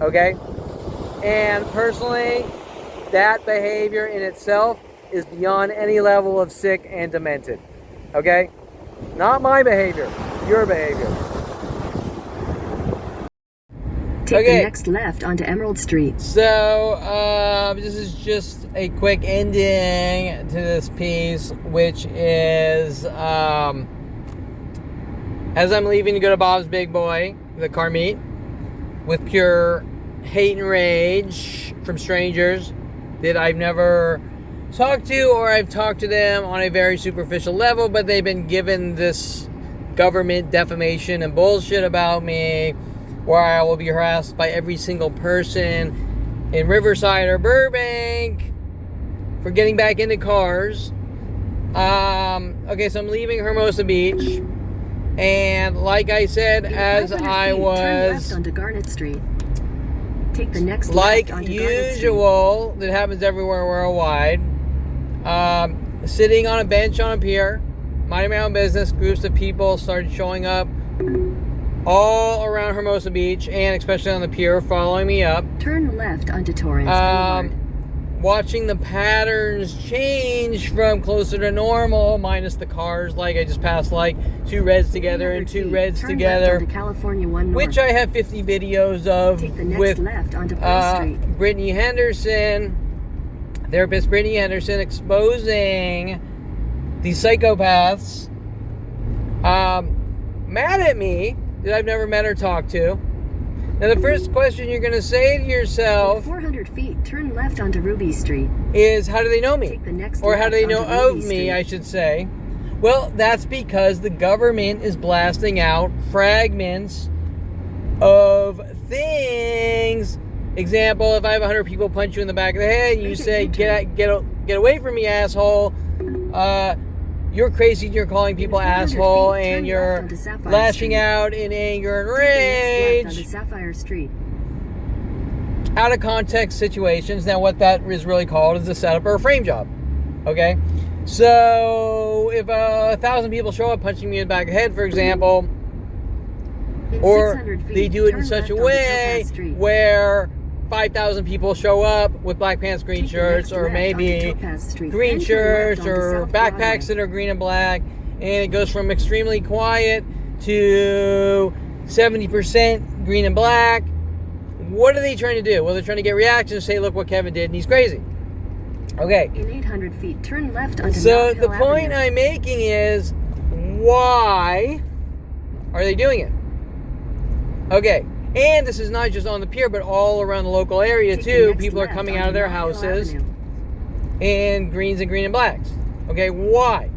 Okay? And personally, that behavior in itself is beyond any level of sick and demented. Okay? Not my behavior, your behavior. Take the next left onto Emerald Street. So, this is just a quick ending to this piece, which is, as I'm leaving to go to Bob's Big Boy, the car meet, with pure hate and rage from strangers that I've never talked to, or I've talked to them on a very superficial level, but they've been given this government defamation and bullshit about me, where I will be harassed by every single person in Riverside or Burbank for getting back into cars. Okay, so I'm leaving Hermosa Beach, and like I said, as I was turn left onto Garnet Street. Take the next like left onto usual, that happens everywhere worldwide, sitting on a bench on a pier, minding my own business, groups of people started showing up all around Hermosa Beach, and especially on the pier, following me up. Turn left onto Torrance Boulevard. Watching the patterns change from closer to normal, minus the cars. Like I just passed like 2 reds together and 2 reds Turn together, left onto California 1 North. which I have 50 videos of. Take the next with left onto Pearl Street. Brittany Henderson, therapist Brittany Henderson, exposing these psychopaths mad at me that I've never met or talked to, Now, the first question you're going to say to In yourself 400 feet, turn left onto Ruby Street. is, how do they know me? Take the next Or how do they left know onto of Ruby me, Street. I should say? Well, that's because the government is blasting out fragments of things. Example, if I have 100 people punch you in the back of the head, and you Make a say, U-turn. get away from me, asshole. You're crazy, you're calling people 400 asshole, feet, turn and left you're onto Sapphire lashing Street. out in anger and Take the next left onto rage. Sapphire Street. Out of context situations. Now, what that is really called is a setup or a frame job. Okay? So, if 1,000 people show up punching me in the back of the head, for example, In or 600 feet, they do it in turn such left a onto way Topaz Street. where 5,000 people show up with black pants, green Take the shirts, next or left maybe onto Topaz Street. green Then turn shirts left onto or South backpacks Broadway. that are green and black, and it goes from extremely quiet to 70% green and black. What are they trying to do? Well, they're trying to get reactions, say, look what Kevin did, and he's crazy. Okay, In 800 feet, turn left onto so North the Hill point Avenue. I'm making is, why are they doing it? Okay, and this is not just on the pier, but all around the local area Take the too. next People are left coming onto out of their North Hill houses Avenue. in greens and green and blacks. Okay, why?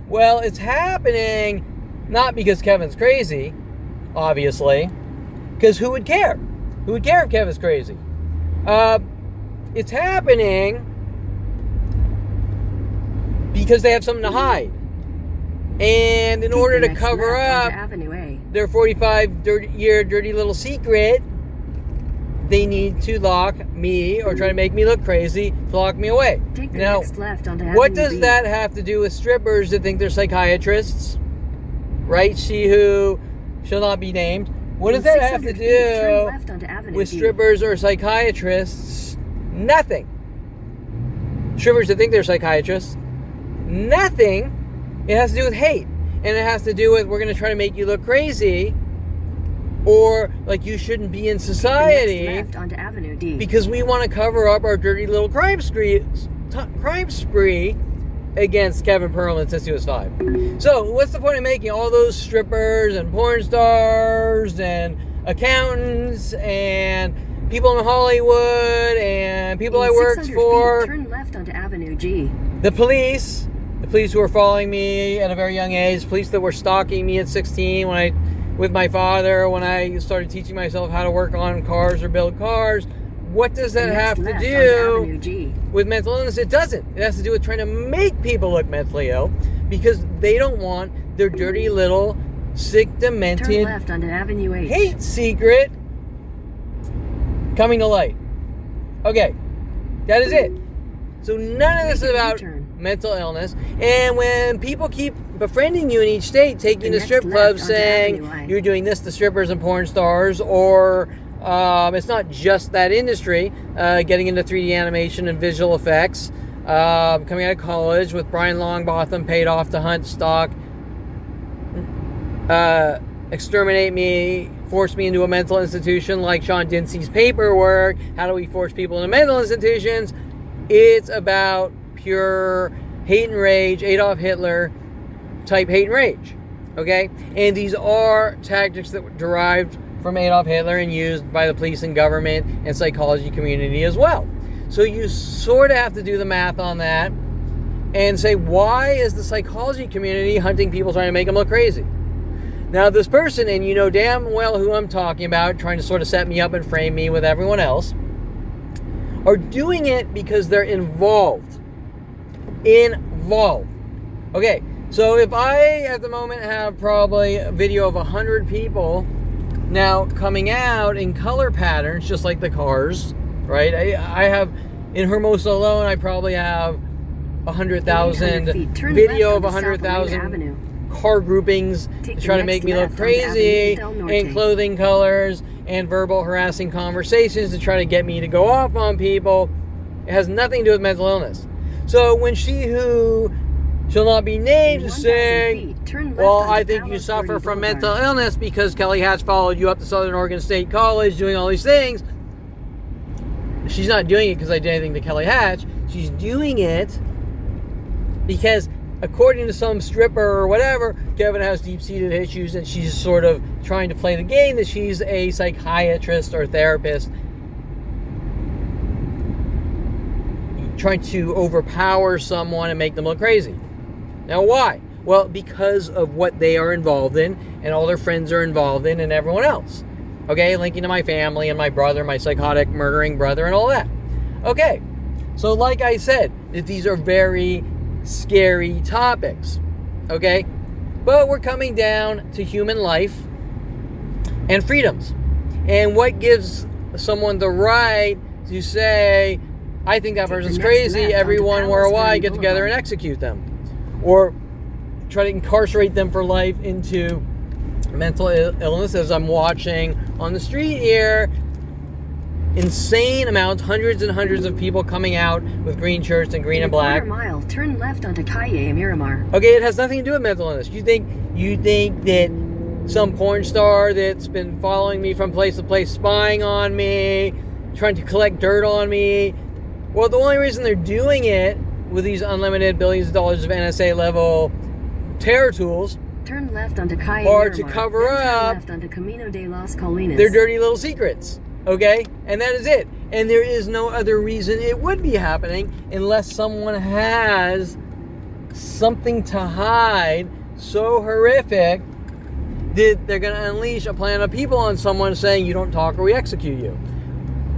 Well, it's happening not because Kevin's crazy, obviously, because who would care? Who would care if Kevin's crazy? It's happening because they have something to hide. And in Take order the to next cover left up onto Avenue A. their 45-year dirty little secret, they need to lock me or try to make me look crazy to lock me away. Take the Now, next left onto what Avenue does B. that have to do with strippers that think they're psychiatrists? Right? She who shall not be named. What does In that have to 600 feet, turn do left onto Avenue with B. strippers or psychiatrists? Nothing. Strippers that think they're psychiatrists? Nothing. It has to do with hate. And it has to do with, we're going to try to make you look crazy, or like you shouldn't be in Take society, the next left onto Avenue D. because we want to cover up our dirty little crime spree against Kevin Perlman since he was 5. So, what's the point of making all those strippers and porn stars and accountants and people in Hollywood and people I In worked 600 for, feet, turn left onto Avenue G. the police who were following me at a very young age, police that were stalking me at 16 with my father, when I started teaching myself how to work on cars or build cars. What does that The have next to left onto do Avenue G. with mental illness? It doesn't. It has to do with trying to make people look mentally ill, because they don't want their dirty little sick, Turn demented left onto Avenue H. hate secret coming to light. Okay, that is it. So none of this is Make a about U-turn. mental illness. And when people keep befriending you in each state, taking The to strip next clubs left onto saying Avenue I. you're doing this to strippers and porn stars, or it's not just that industry, getting into 3D animation and visual effects, coming out of college with Brian Longbotham paid off to hunt, stalk, exterminate me, force me into a mental institution like Sean Dinsey's paperwork. How do we force people into mental institutions? It's about pure hate and rage, Adolf Hitler type hate and rage. Okay? And these are tactics that were derived from Adolf Hitler and used by the police and government and psychology community as well. So you sort of have to do the math on that and say, why is the psychology community hunting people, trying to make them look crazy? Now, this person, and you know damn well who I'm talking about, trying to sort of set me up and frame me with everyone else, are doing it because they're involved. Okay, so if I, at the moment, have probably a video of 100 people now coming out in color patterns, just like the cars, right? I have, in Hermosa alone, I probably have 100,000 video of 100,000 car groupings to try to make me look crazy, and clothing colors and verbal harassing conversations to try to get me to go off on people. It has nothing to do with mental illness. So when she who shall not be named is saying, well, I think you suffer from mental illness because Kelly Hatch followed you up to Southern Oregon State College doing all these things, she's not doing it because I did anything to Kelly Hatch. She's doing it because according to some stripper or whatever, Kevin has deep-seated issues and she's sort of trying to play the game that she's a psychiatrist or therapist, trying to overpower someone and make them look crazy. Now, why? Well, because of what they are involved in and all their friends are involved in and everyone else. Okay, linking to my family and my brother, my psychotic murdering brother and all that. Okay, so like I said, that these are very scary topics. Okay, but we're coming down to human life and freedoms. And what gives someone the right to say, I think that person's crazy, everyone worldwide get together and execute them? Or try to incarcerate them for life into mental illness, as I'm watching on the street here. Insane amounts, hundreds and hundreds of people coming out with green shirts and green and black. Mile, turn left onto Calle Miramar. Okay, it has nothing to do with mental illness. You think that some porn star that's been following me from place to place, spying on me, trying to collect dirt on me? Well, the only reason they're doing it with these unlimited billions of dollars of NSA level terror tools turn left onto Calle or Miramar, to cover up left onto Camino de las Colinas. their dirty little secrets. Okay? And that is it. And there is no other reason it would be happening unless someone has something to hide so horrific that they're going to unleash a plan of people on someone saying, you don't talk or we execute you.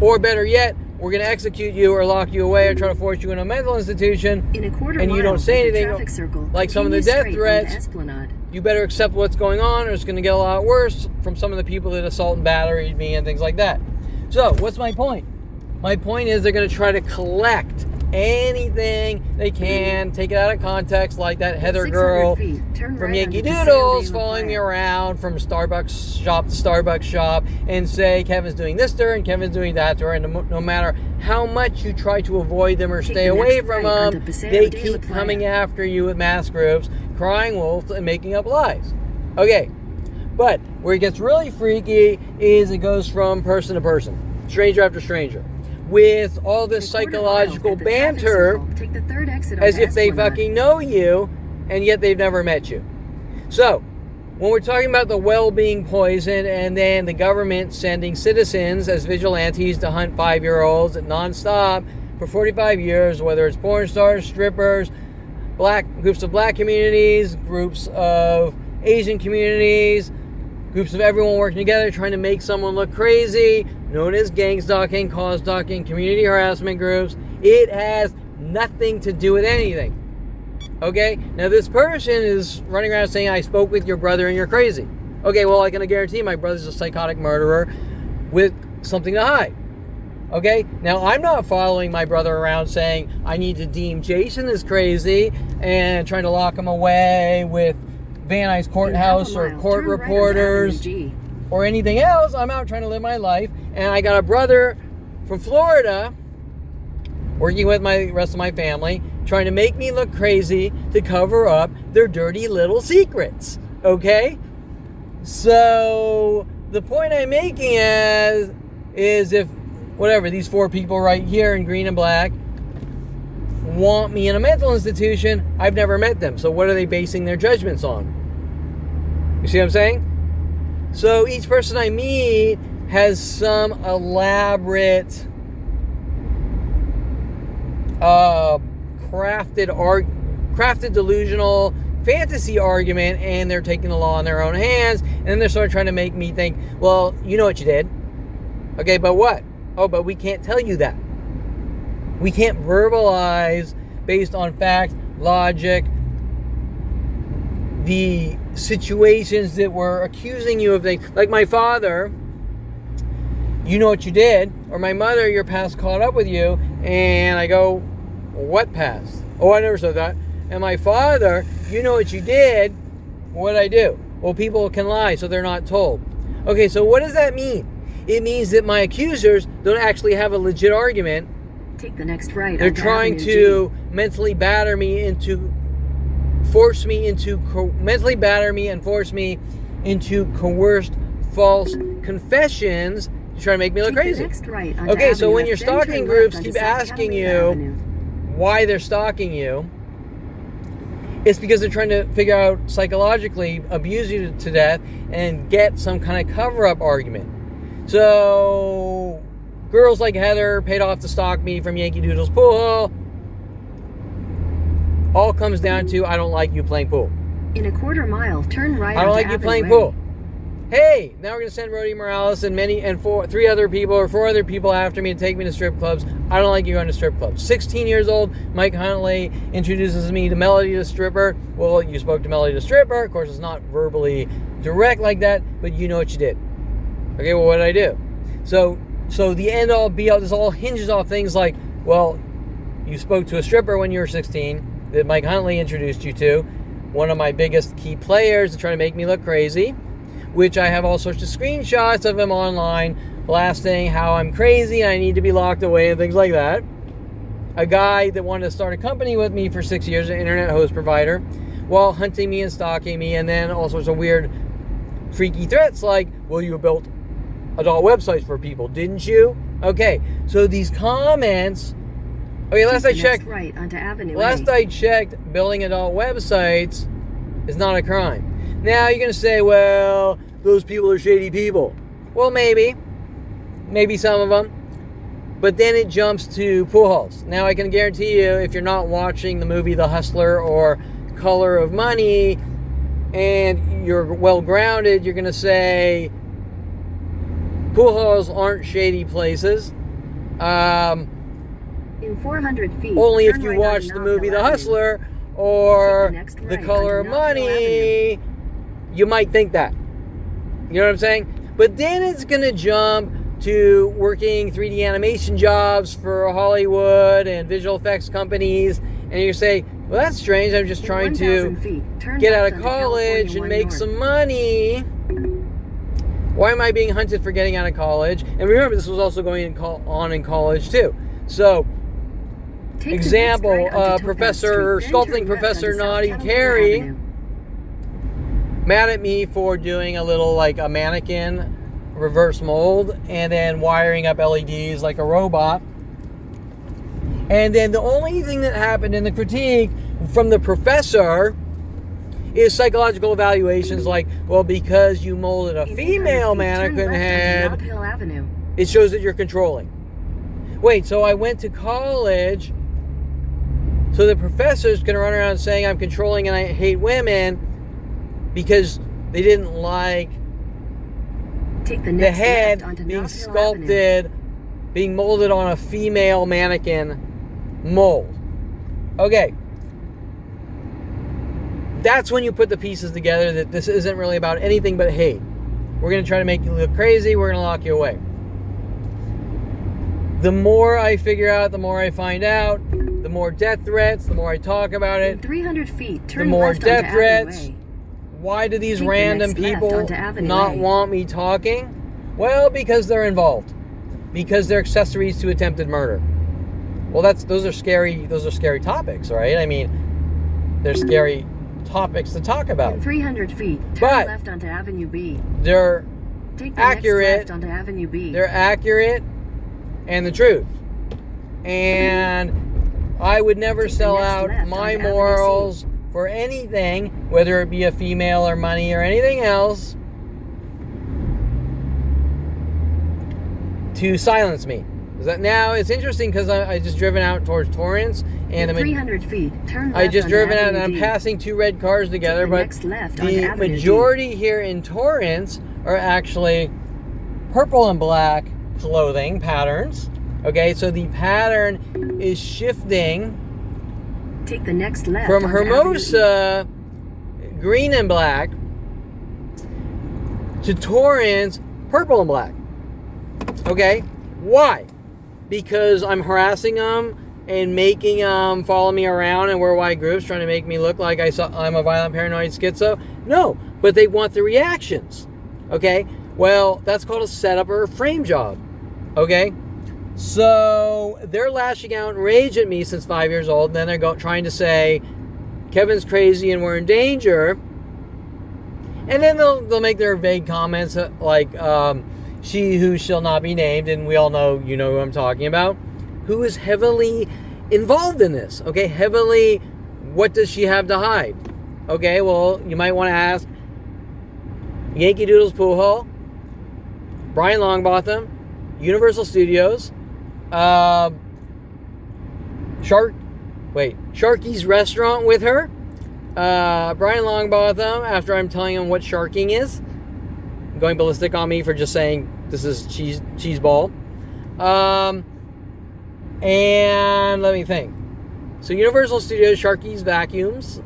Or better yet, we're going to execute you or lock you away or try to force you in a mental institution, in a quarter and you don't say anything. Circle, like some of the death threats, you better accept what's going on or it's going to get a lot worse from some of the people that assault and battered me and things like that. So, what's my point? My point is they're going to try to collect anything they can, take it out of context, like that Heather girl from Yankee Doodles following me around from Starbucks shop to Starbucks shop and say Kevin's doing this to her and Kevin's doing that to her, and no matter how much you try to avoid them or stay away from them, they keep coming after you with mass groups, crying wolf and making up lies. Okay, but where it gets really freaky is it goes from person to person, stranger after stranger, with all this psychological banter as if they fucking know you and yet they've never met you. So, when we're talking about the well being poisoned and then the government sending citizens as vigilantes to hunt 5-year-olds nonstop for 45 years, whether it's porn stars, strippers, groups of black communities, groups of Asian communities, groups of everyone working together trying to make someone look crazy, known as gang stalking, cause stalking, community harassment groups. It has nothing to do with anything. Okay? Now this person is running around saying, I spoke with your brother and you're crazy. Okay, well I can guarantee my brother's a psychotic murderer with something to hide. Okay? Now I'm not following my brother around saying I need to deem Jason as crazy and trying to lock him away with Van Nuys Courthouse or court reporters or anything else. I'm out trying to live my life, and I got a brother from Florida working with my rest of my family trying to make me look crazy to cover up their dirty little secrets. Okay? So the point I'm making is if whatever these 4 people right here in green and black want me in a mental institution, I've never met them. So what are they basing their judgments on? You see what I'm saying? So each person I meet has some elaborate crafted delusional fantasy argument, and they're taking the law in their own hands, and then they're sort of trying to make me think, well, you know what you did. Okay, but what? Oh, but we can't tell you that. We can't verbalize based on fact, logic, the situations that we're accusing you of things. Like my father, you know what you did, or my mother, your past caught up with you, and I go, what past? Oh, I never said that. And my father, you know what you did, what'd I do? Well, people can lie, so they're not told. Okay, so what does that mean? It means that my accusers don't actually have a legit argument. Take the next right. They're trying to mentally batter me and force me into coerced false confessions to try to make me look crazy. Okay, so when your stalking groups keep asking you why they're stalking you, It's because they're trying to figure out psychologically, abuse you to death, and get some kind of cover-up argument. So, girls like Heather paid off to stalk me from Yankee Doodle's pool hall. All comes down to, I don't like you playing pool. In a quarter mile, turn right. I don't onto like you Avenue playing A. pool. Hey, now we're going to send Rody Morales and four other people after me to take me to strip clubs. I don't like you going to strip clubs. 16 years old, Mike Huntley introduces me to Melody the stripper. Well, you spoke to Melody the stripper. Of course, it's not verbally direct like that, but you know what you did. Okay, well, what did I do? So the end all be all, this all hinges off things like, well, you spoke to a stripper when you were 16 that Mike Huntley introduced you to, one of my biggest key players to try to make me look crazy, which I have all sorts of screenshots of him online blasting how I'm crazy and I need to be locked away and things like that. A guy that wanted to start a company with me for 6 years, an internet host provider, while hunting me and stalking me, and then all sorts of weird, freaky threats like, well, you built adult websites for people, didn't you? Okay, so these comments... Okay, last I checked, right onto Avenue last A. I checked, building adult websites is not a crime. Now you're going to say, well, those people are shady people. Well, maybe some of them. But then it jumps to pool halls. Now I can guarantee you, if you're not watching the movie The Hustler or Color of Money, and you're well grounded, you're going to say pool halls aren't shady places. In 400 feet, Only if turn you right watch onto the movie The Knoxville Hustler or Take the next The right Color of onto Knoxville Money, you might think that. You know what I'm saying? But then it's going to jump to working 3D animation jobs for Hollywood and visual effects companies, and you say, well, that's strange. I'm just trying to get out of college and make some money. Why am I being hunted for getting out of college? And remember, this was also going on in college too. So, example, sculpting Professor Naughty Carey mad at me for doing a little, like, a mannequin reverse mold and then wiring up LEDs like a robot. And then the only thing that happened in the critique from the professor is psychological evaluations like, well, because you molded a female mannequin head, it shows that you're controlling. Wait, so I went to college, so the professor's going to run around saying I'm controlling and I hate women because they didn't like the head being sculpted, being molded on a female mannequin mold. Okay. That's when you put the pieces together that this isn't really about anything but hate. We're going to try to make you look crazy. We're going to lock you away. The more I figure out, the more I find out, the more death threats, the more I talk about it, 300 feet, turn the more left death onto threats. Avenue Why do these Take the random next left people onto Avenue not A. want me talking? Well, because they're involved. Because they're accessories to attempted murder. Well, those are scary topics, right? I mean, they're scary topics to talk about. In 300 feet, turn But left onto Avenue B. They're Take the accurate. next left onto Avenue B. They're accurate and the truth. And I would never Take the sell next out left my onto Avenue C. morals for anything, whether it be a female or money or anything else, to silence me. Now it's interesting because I just driven out towards Torrance and In 300 feet, turn left I just onto driven out and Avenue I'm D. passing two red cars together, Take the but next left onto the Avenue D. majority here in Torrance are actually purple and black clothing patterns. Okay, so the pattern is shifting Take the next left from onto Avenue E. Hermosa, green and black, to Torrance, purple and black. Okay, why? Because I'm harassing them and making them follow me around in worldwide groups, trying to make me look like I'm a violent paranoid schizo? No, but they want the reactions. Okay, well, that's called a setup or a frame job. Okay, so they're lashing out in rage at me since 5 years old, and then they're trying to say Kevin's crazy and we're in danger, and then they'll make their vague comments like she who shall not be named, and we all know, you know who I'm talking about, who is heavily involved in this, okay, heavily what does she have to hide? Okay, well, you might want to ask Yankee Doodle's Pool Hall, Brian Longbotham, Universal Studios, Sharky's Restaurant with her, Brian Longbotham, after I'm telling him what sharking is, going ballistic on me for just saying this is cheese ball. And let me think. So Universal Studios, Sharky's Vacuums,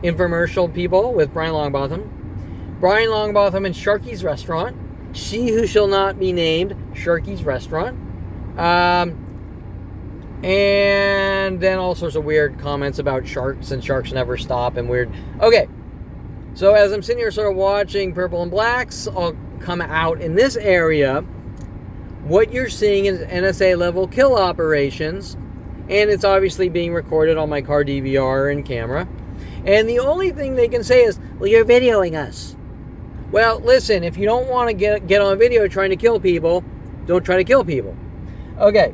infomercial people with Brian Longbotham, Brian Longbotham and Sharky's Restaurant, She Who Shall Not Be Named, Sharky's Restaurant, and then all sorts of weird comments about sharks and sharks never stop and weird. Okay, so as I'm sitting here sort of watching Purple and Blacks all come out in this area, what you're seeing is NSA level kill operations, and it's obviously being recorded on my car DVR and camera. And the only thing they can say is, well, you're videoing us. Well, listen, if you don't want to get on video trying to kill people, don't try to kill people. Okay.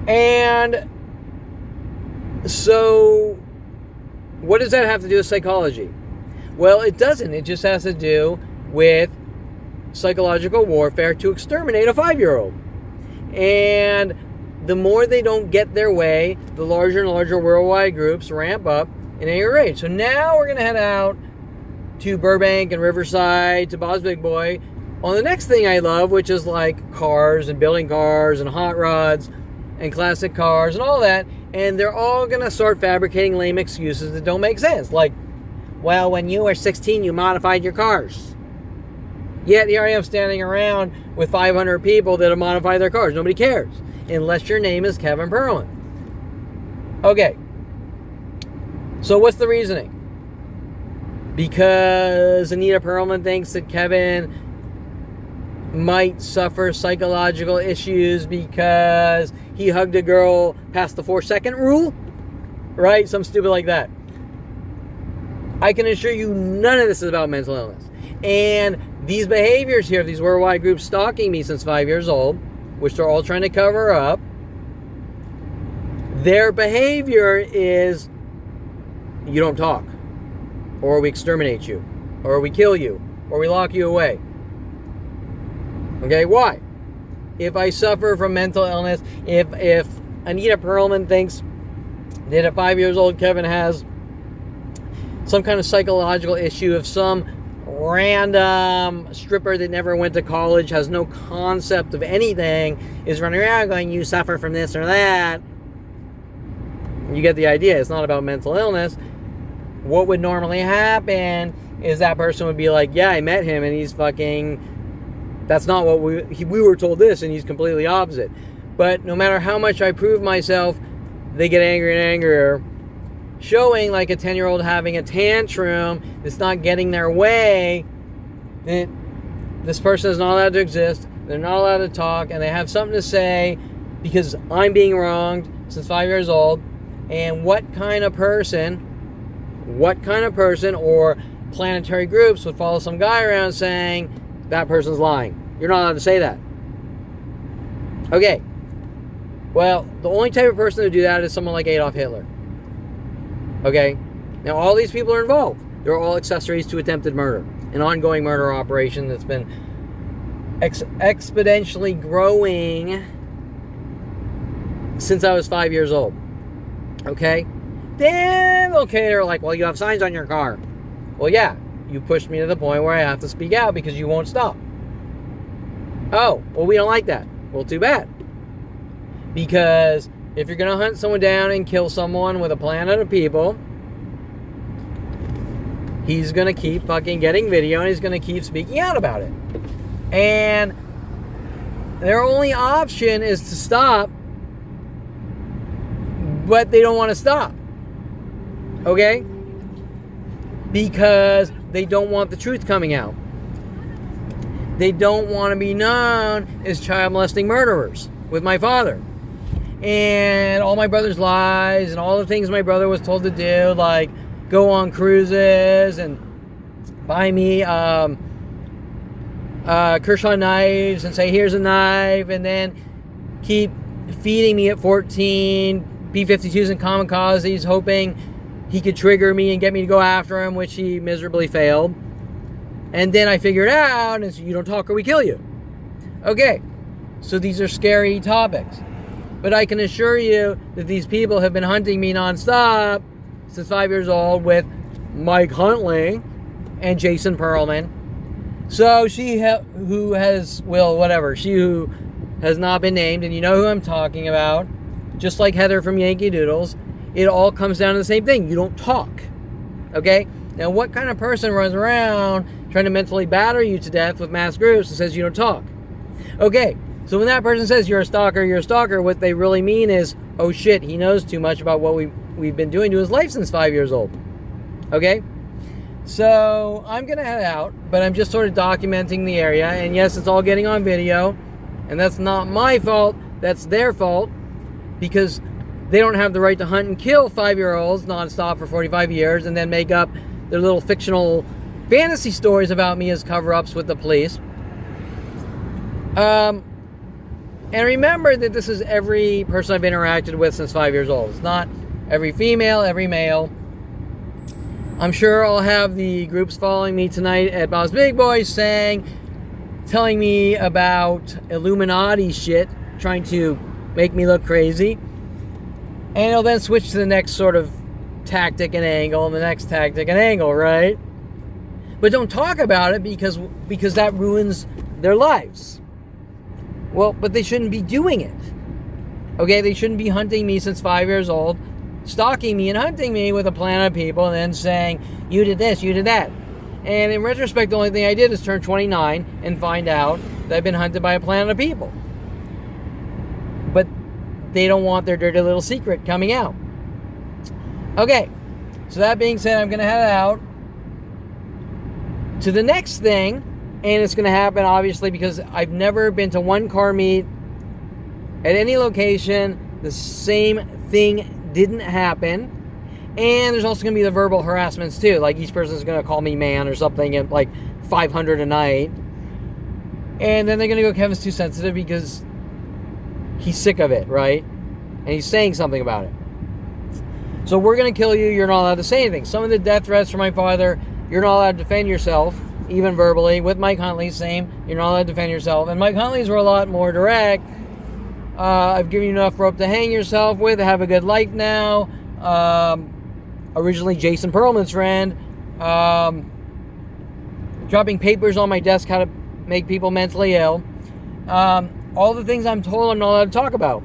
And so what does that have to do with psychology? Well, it doesn't. It just has to do with psychological warfare to exterminate a 5-year-old. And the more they don't get their way, the larger and larger worldwide groups ramp up in anger rage. So now we're going to head out to Burbank and Riverside, to Bob's Big Boy, on the next thing I love, which is like cars and building cars and hot rods and classic cars and all that. And they're all going to start fabricating lame excuses that don't make sense. Like, well, when you were 16, you modified your cars. Yet here I am standing around with 500 people that have modified their cars. Nobody cares. Unless your name is Kevin Perlman. Okay. So what's the reasoning? Because Anita Perlman thinks that Kevin might suffer psychological issues because he hugged a girl past the 4-second rule? Right? Some stupid like that. I can assure you none of this is about mental illness. And these behaviors here, these worldwide groups stalking me since 5 years old, which they're all trying to cover up, their behavior is, you don't talk, or we exterminate you, or we kill you, or we lock you away. Okay, why? If I suffer from mental illness, if Anita Perlman thinks that at 5 years old Kevin has some kind of psychological issue, if some random stripper that never went to college, has no concept of anything, is running around going, you suffer from this or that, you get the idea. It's not about mental illness. What would normally happen is that person would be like, yeah, I met him and he's fucking, that's not what we were told this, and he's completely opposite. But no matter how much I prove myself, they get angrier and angrier, showing like a 10-year-old having a tantrum that's not getting their way, that this person is not allowed to exist, they're not allowed to talk, and they have something to say because I'm being wronged since 5 years old. And what kind of person or planetary groups would follow some guy around saying that person's lying? You're not allowed to say that. Okay. Well, the only type of person to do that is someone like Adolf Hitler. Okay? Now, all these people are involved. They're all accessories to attempted murder. An ongoing murder operation that's been exponentially growing since I was 5 years old. Okay? Then, they're like, well, you have signs on your car. Well, yeah, you pushed me to the point where I have to speak out because you won't stop. Oh, well, we don't like that. Well, too bad. Because if you're going to hunt someone down and kill someone with a planet of people, he's going to keep fucking getting video and he's going to keep speaking out about it. And their only option is to stop, but they don't want to stop. Okay? Because they don't want the truth coming out. They don't want to be known as child molesting murderers with my father. And all my brother's lies and all the things my brother was told to do, like go on cruises and buy me Kershaw knives and say, here's a knife, and then keep feeding me at 14 B-52s and kamikazes, hoping he could trigger me and get me to go after him, which he miserably failed. And then I figured out, and so you don't talk or we kill you. Okay, so these are scary topics. But I can assure you that these people have been hunting me nonstop since 5 years old with Mike Huntley and Jason Perlman. So she who has not been named, and you know who I'm talking about, just like Heather from Yankee Doodles, it all comes down to the same thing. You don't talk. Okay? Now, what kind of person runs around trying to mentally batter you to death with mass groups and says you don't talk? Okay, so when that person says you're a stalker, what they really mean is, oh shit, he knows too much about what we've been doing to his life since 5 years old. Okay? So I'm going to head out, but I'm just sort of documenting the area. And yes, it's all getting on video. And that's not my fault. That's their fault. Because they don't have the right to hunt and kill 5-year-olds nonstop for 45 years and then make up their little fictional fantasy stories about me as cover-ups with the police. And remember that this is every person I've interacted with since 5 years old. It's not every female, every male. I'm sure I'll have the groups following me tonight at Bob's Big Boys telling me about Illuminati shit, trying to make me look crazy. And it'll then switch to the next sort of tactic and angle, and the next tactic and angle, right? But don't talk about it because that ruins their lives. Well, but they shouldn't be doing it. Okay, they shouldn't be hunting me since 5 years old, stalking me and hunting me with a plan of people, and then saying, you did this, you did that. And in retrospect, the only thing I did is turn 29 and find out that I've been hunted by a planet of people. But they don't want their dirty little secret coming out. Okay, so that being said, I'm going to head out to the next thing, and it's going to happen, obviously, because I've never been to one car meet at any location. The same thing didn't happen. And there's also going to be the verbal harassments too. Like each person's going to call me man or something at like 500 a night. And then they're going to go, Kevin's too sensitive because he's sick of it, right? And he's saying something about it. So we're going to kill you. You're not allowed to say anything. Some of the death threats from my father, you're not allowed to defend yourself, even verbally. With Mike Huntley, same. You're not allowed to defend yourself. And Mike Huntley's were a lot more direct. I've given you enough rope to hang yourself with. Have a good life now. Originally Jason Perlman's friend, dropping papers on my desk how to make people mentally ill. All the things I'm told I'm not allowed to talk about.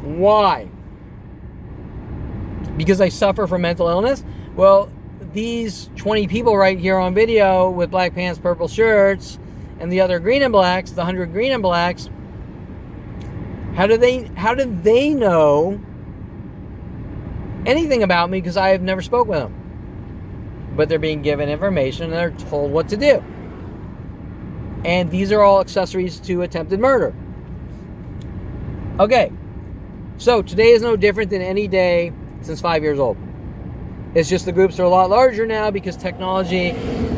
Why? Because I suffer from mental illness? Well, these 20 people right here on video with black pants, purple shirts, and the other green and blacks, the 100 green and blacks, how do they know anything about me? Because I have never spoke with them. But they're being given information and they're told what to do. And these are all accessories to attempted murder. Okay, so today is no different than any day since 5 years old. It's just the groups are a lot larger now because technology,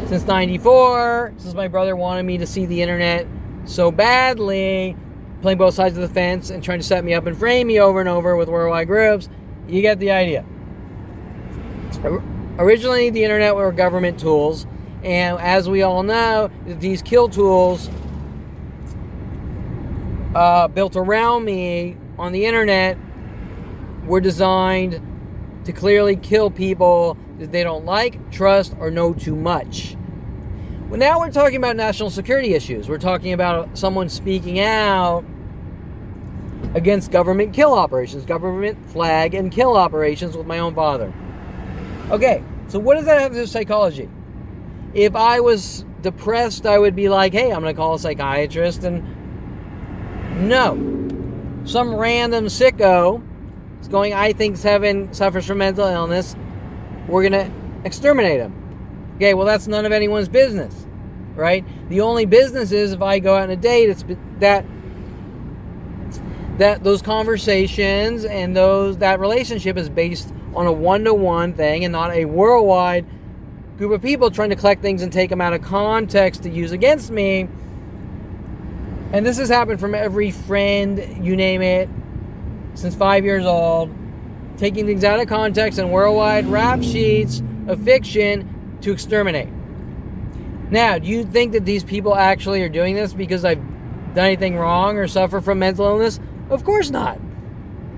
since 94, since my brother wanted me to see the internet so badly, playing both sides of the fence and trying to set me up and frame me over and over with worldwide groups, you get the idea. Originally, the internet were government tools, and as we all know, these kill tools built around me on the internet were designed to clearly kill people that they don't like, trust, or know too much. Well, now we're talking about national security issues. We're talking about someone speaking out against government kill operations, government flag and kill operations with my own father. Okay, so what does that have to do with psychology? If I was depressed, I would be like, hey, I'm going to call a psychiatrist, and no. Some random sicko is going, I think suffers from mental illness, we're going to exterminate him. Okay, well, that's none of anyone's business, right? The only business is if I go out on a date, it's that those conversations and that relationship is based on a one-to-one thing and not a worldwide group of people trying to collect things and take them out of context to use against me. And this has happened from every friend, you name it, since 5 years old. taking things out of context and worldwide rap sheets of fiction to exterminate. Now, do you think that these people actually are doing this because I've done anything wrong or suffer from mental illness? Of course not.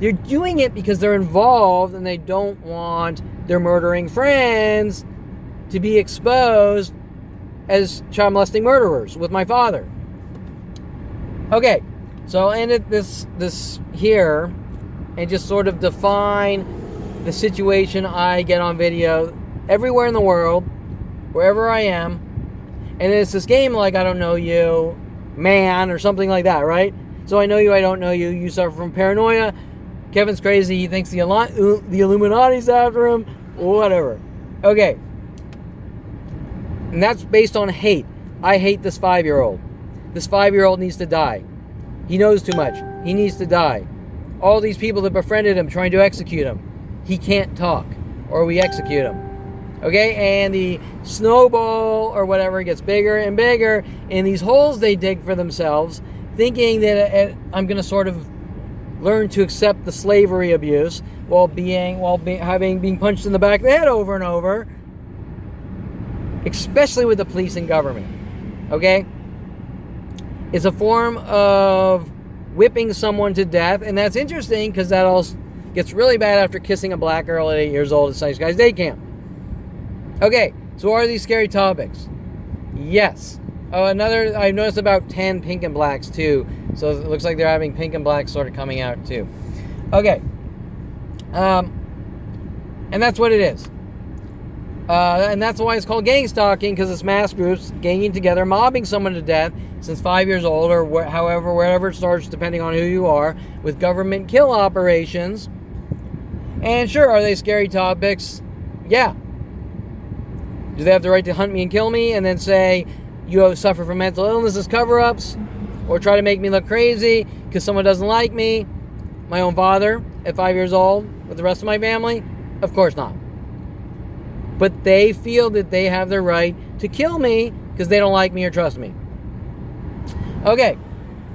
They're doing it because they're involved and they don't want their murdering friends to be exposed as child molesting murderers with my father. Okay, so I'll end it this here and just sort of define the situation I get on video everywhere in the world, wherever I am. And it's this game like I don't know you, man, or something like that, right? So I know you, I don't know you, you suffer from paranoia, Kevin's crazy, he thinks the Illuminati's after him, whatever. Okay. And that's based on hate. I hate this 5-year-old. This 5-year-old needs to die. He knows too much. He needs to die. All these people that befriended him trying to execute him. He can't talk or we execute him. Okay, and the snowball or whatever gets bigger and bigger in these holes they dig for themselves, thinking that I'm going to sort of learn to accept the slavery abuse while being punched in the back of the head over and over, especially with the police and government. Okay, it's a form of whipping someone to death, and that's interesting because that all gets really bad after kissing a black girl at 8 years old at Sunny Skies Day Camp. Okay, so are these scary topics? Yes. Oh, another, I've noticed about 10 pink and blacks too. So it looks like they're having pink and blacks sort of coming out too. Okay. And that's what it is. And that's why it's called gang stalking, because it's mass groups ganging together, mobbing someone to death since 5 years old or wherever it starts, depending on who you are, with government kill operations. And sure, are they scary topics? Yeah. Do they have the right to hunt me and kill me and then say, you have suffered from mental illness as cover-ups? Or try to make me look crazy because someone doesn't like me? My own father at 5 years old with the rest of my family? Of course not. But they feel that they have the right to kill me because they don't like me or trust me. Okay,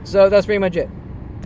so that's pretty much it.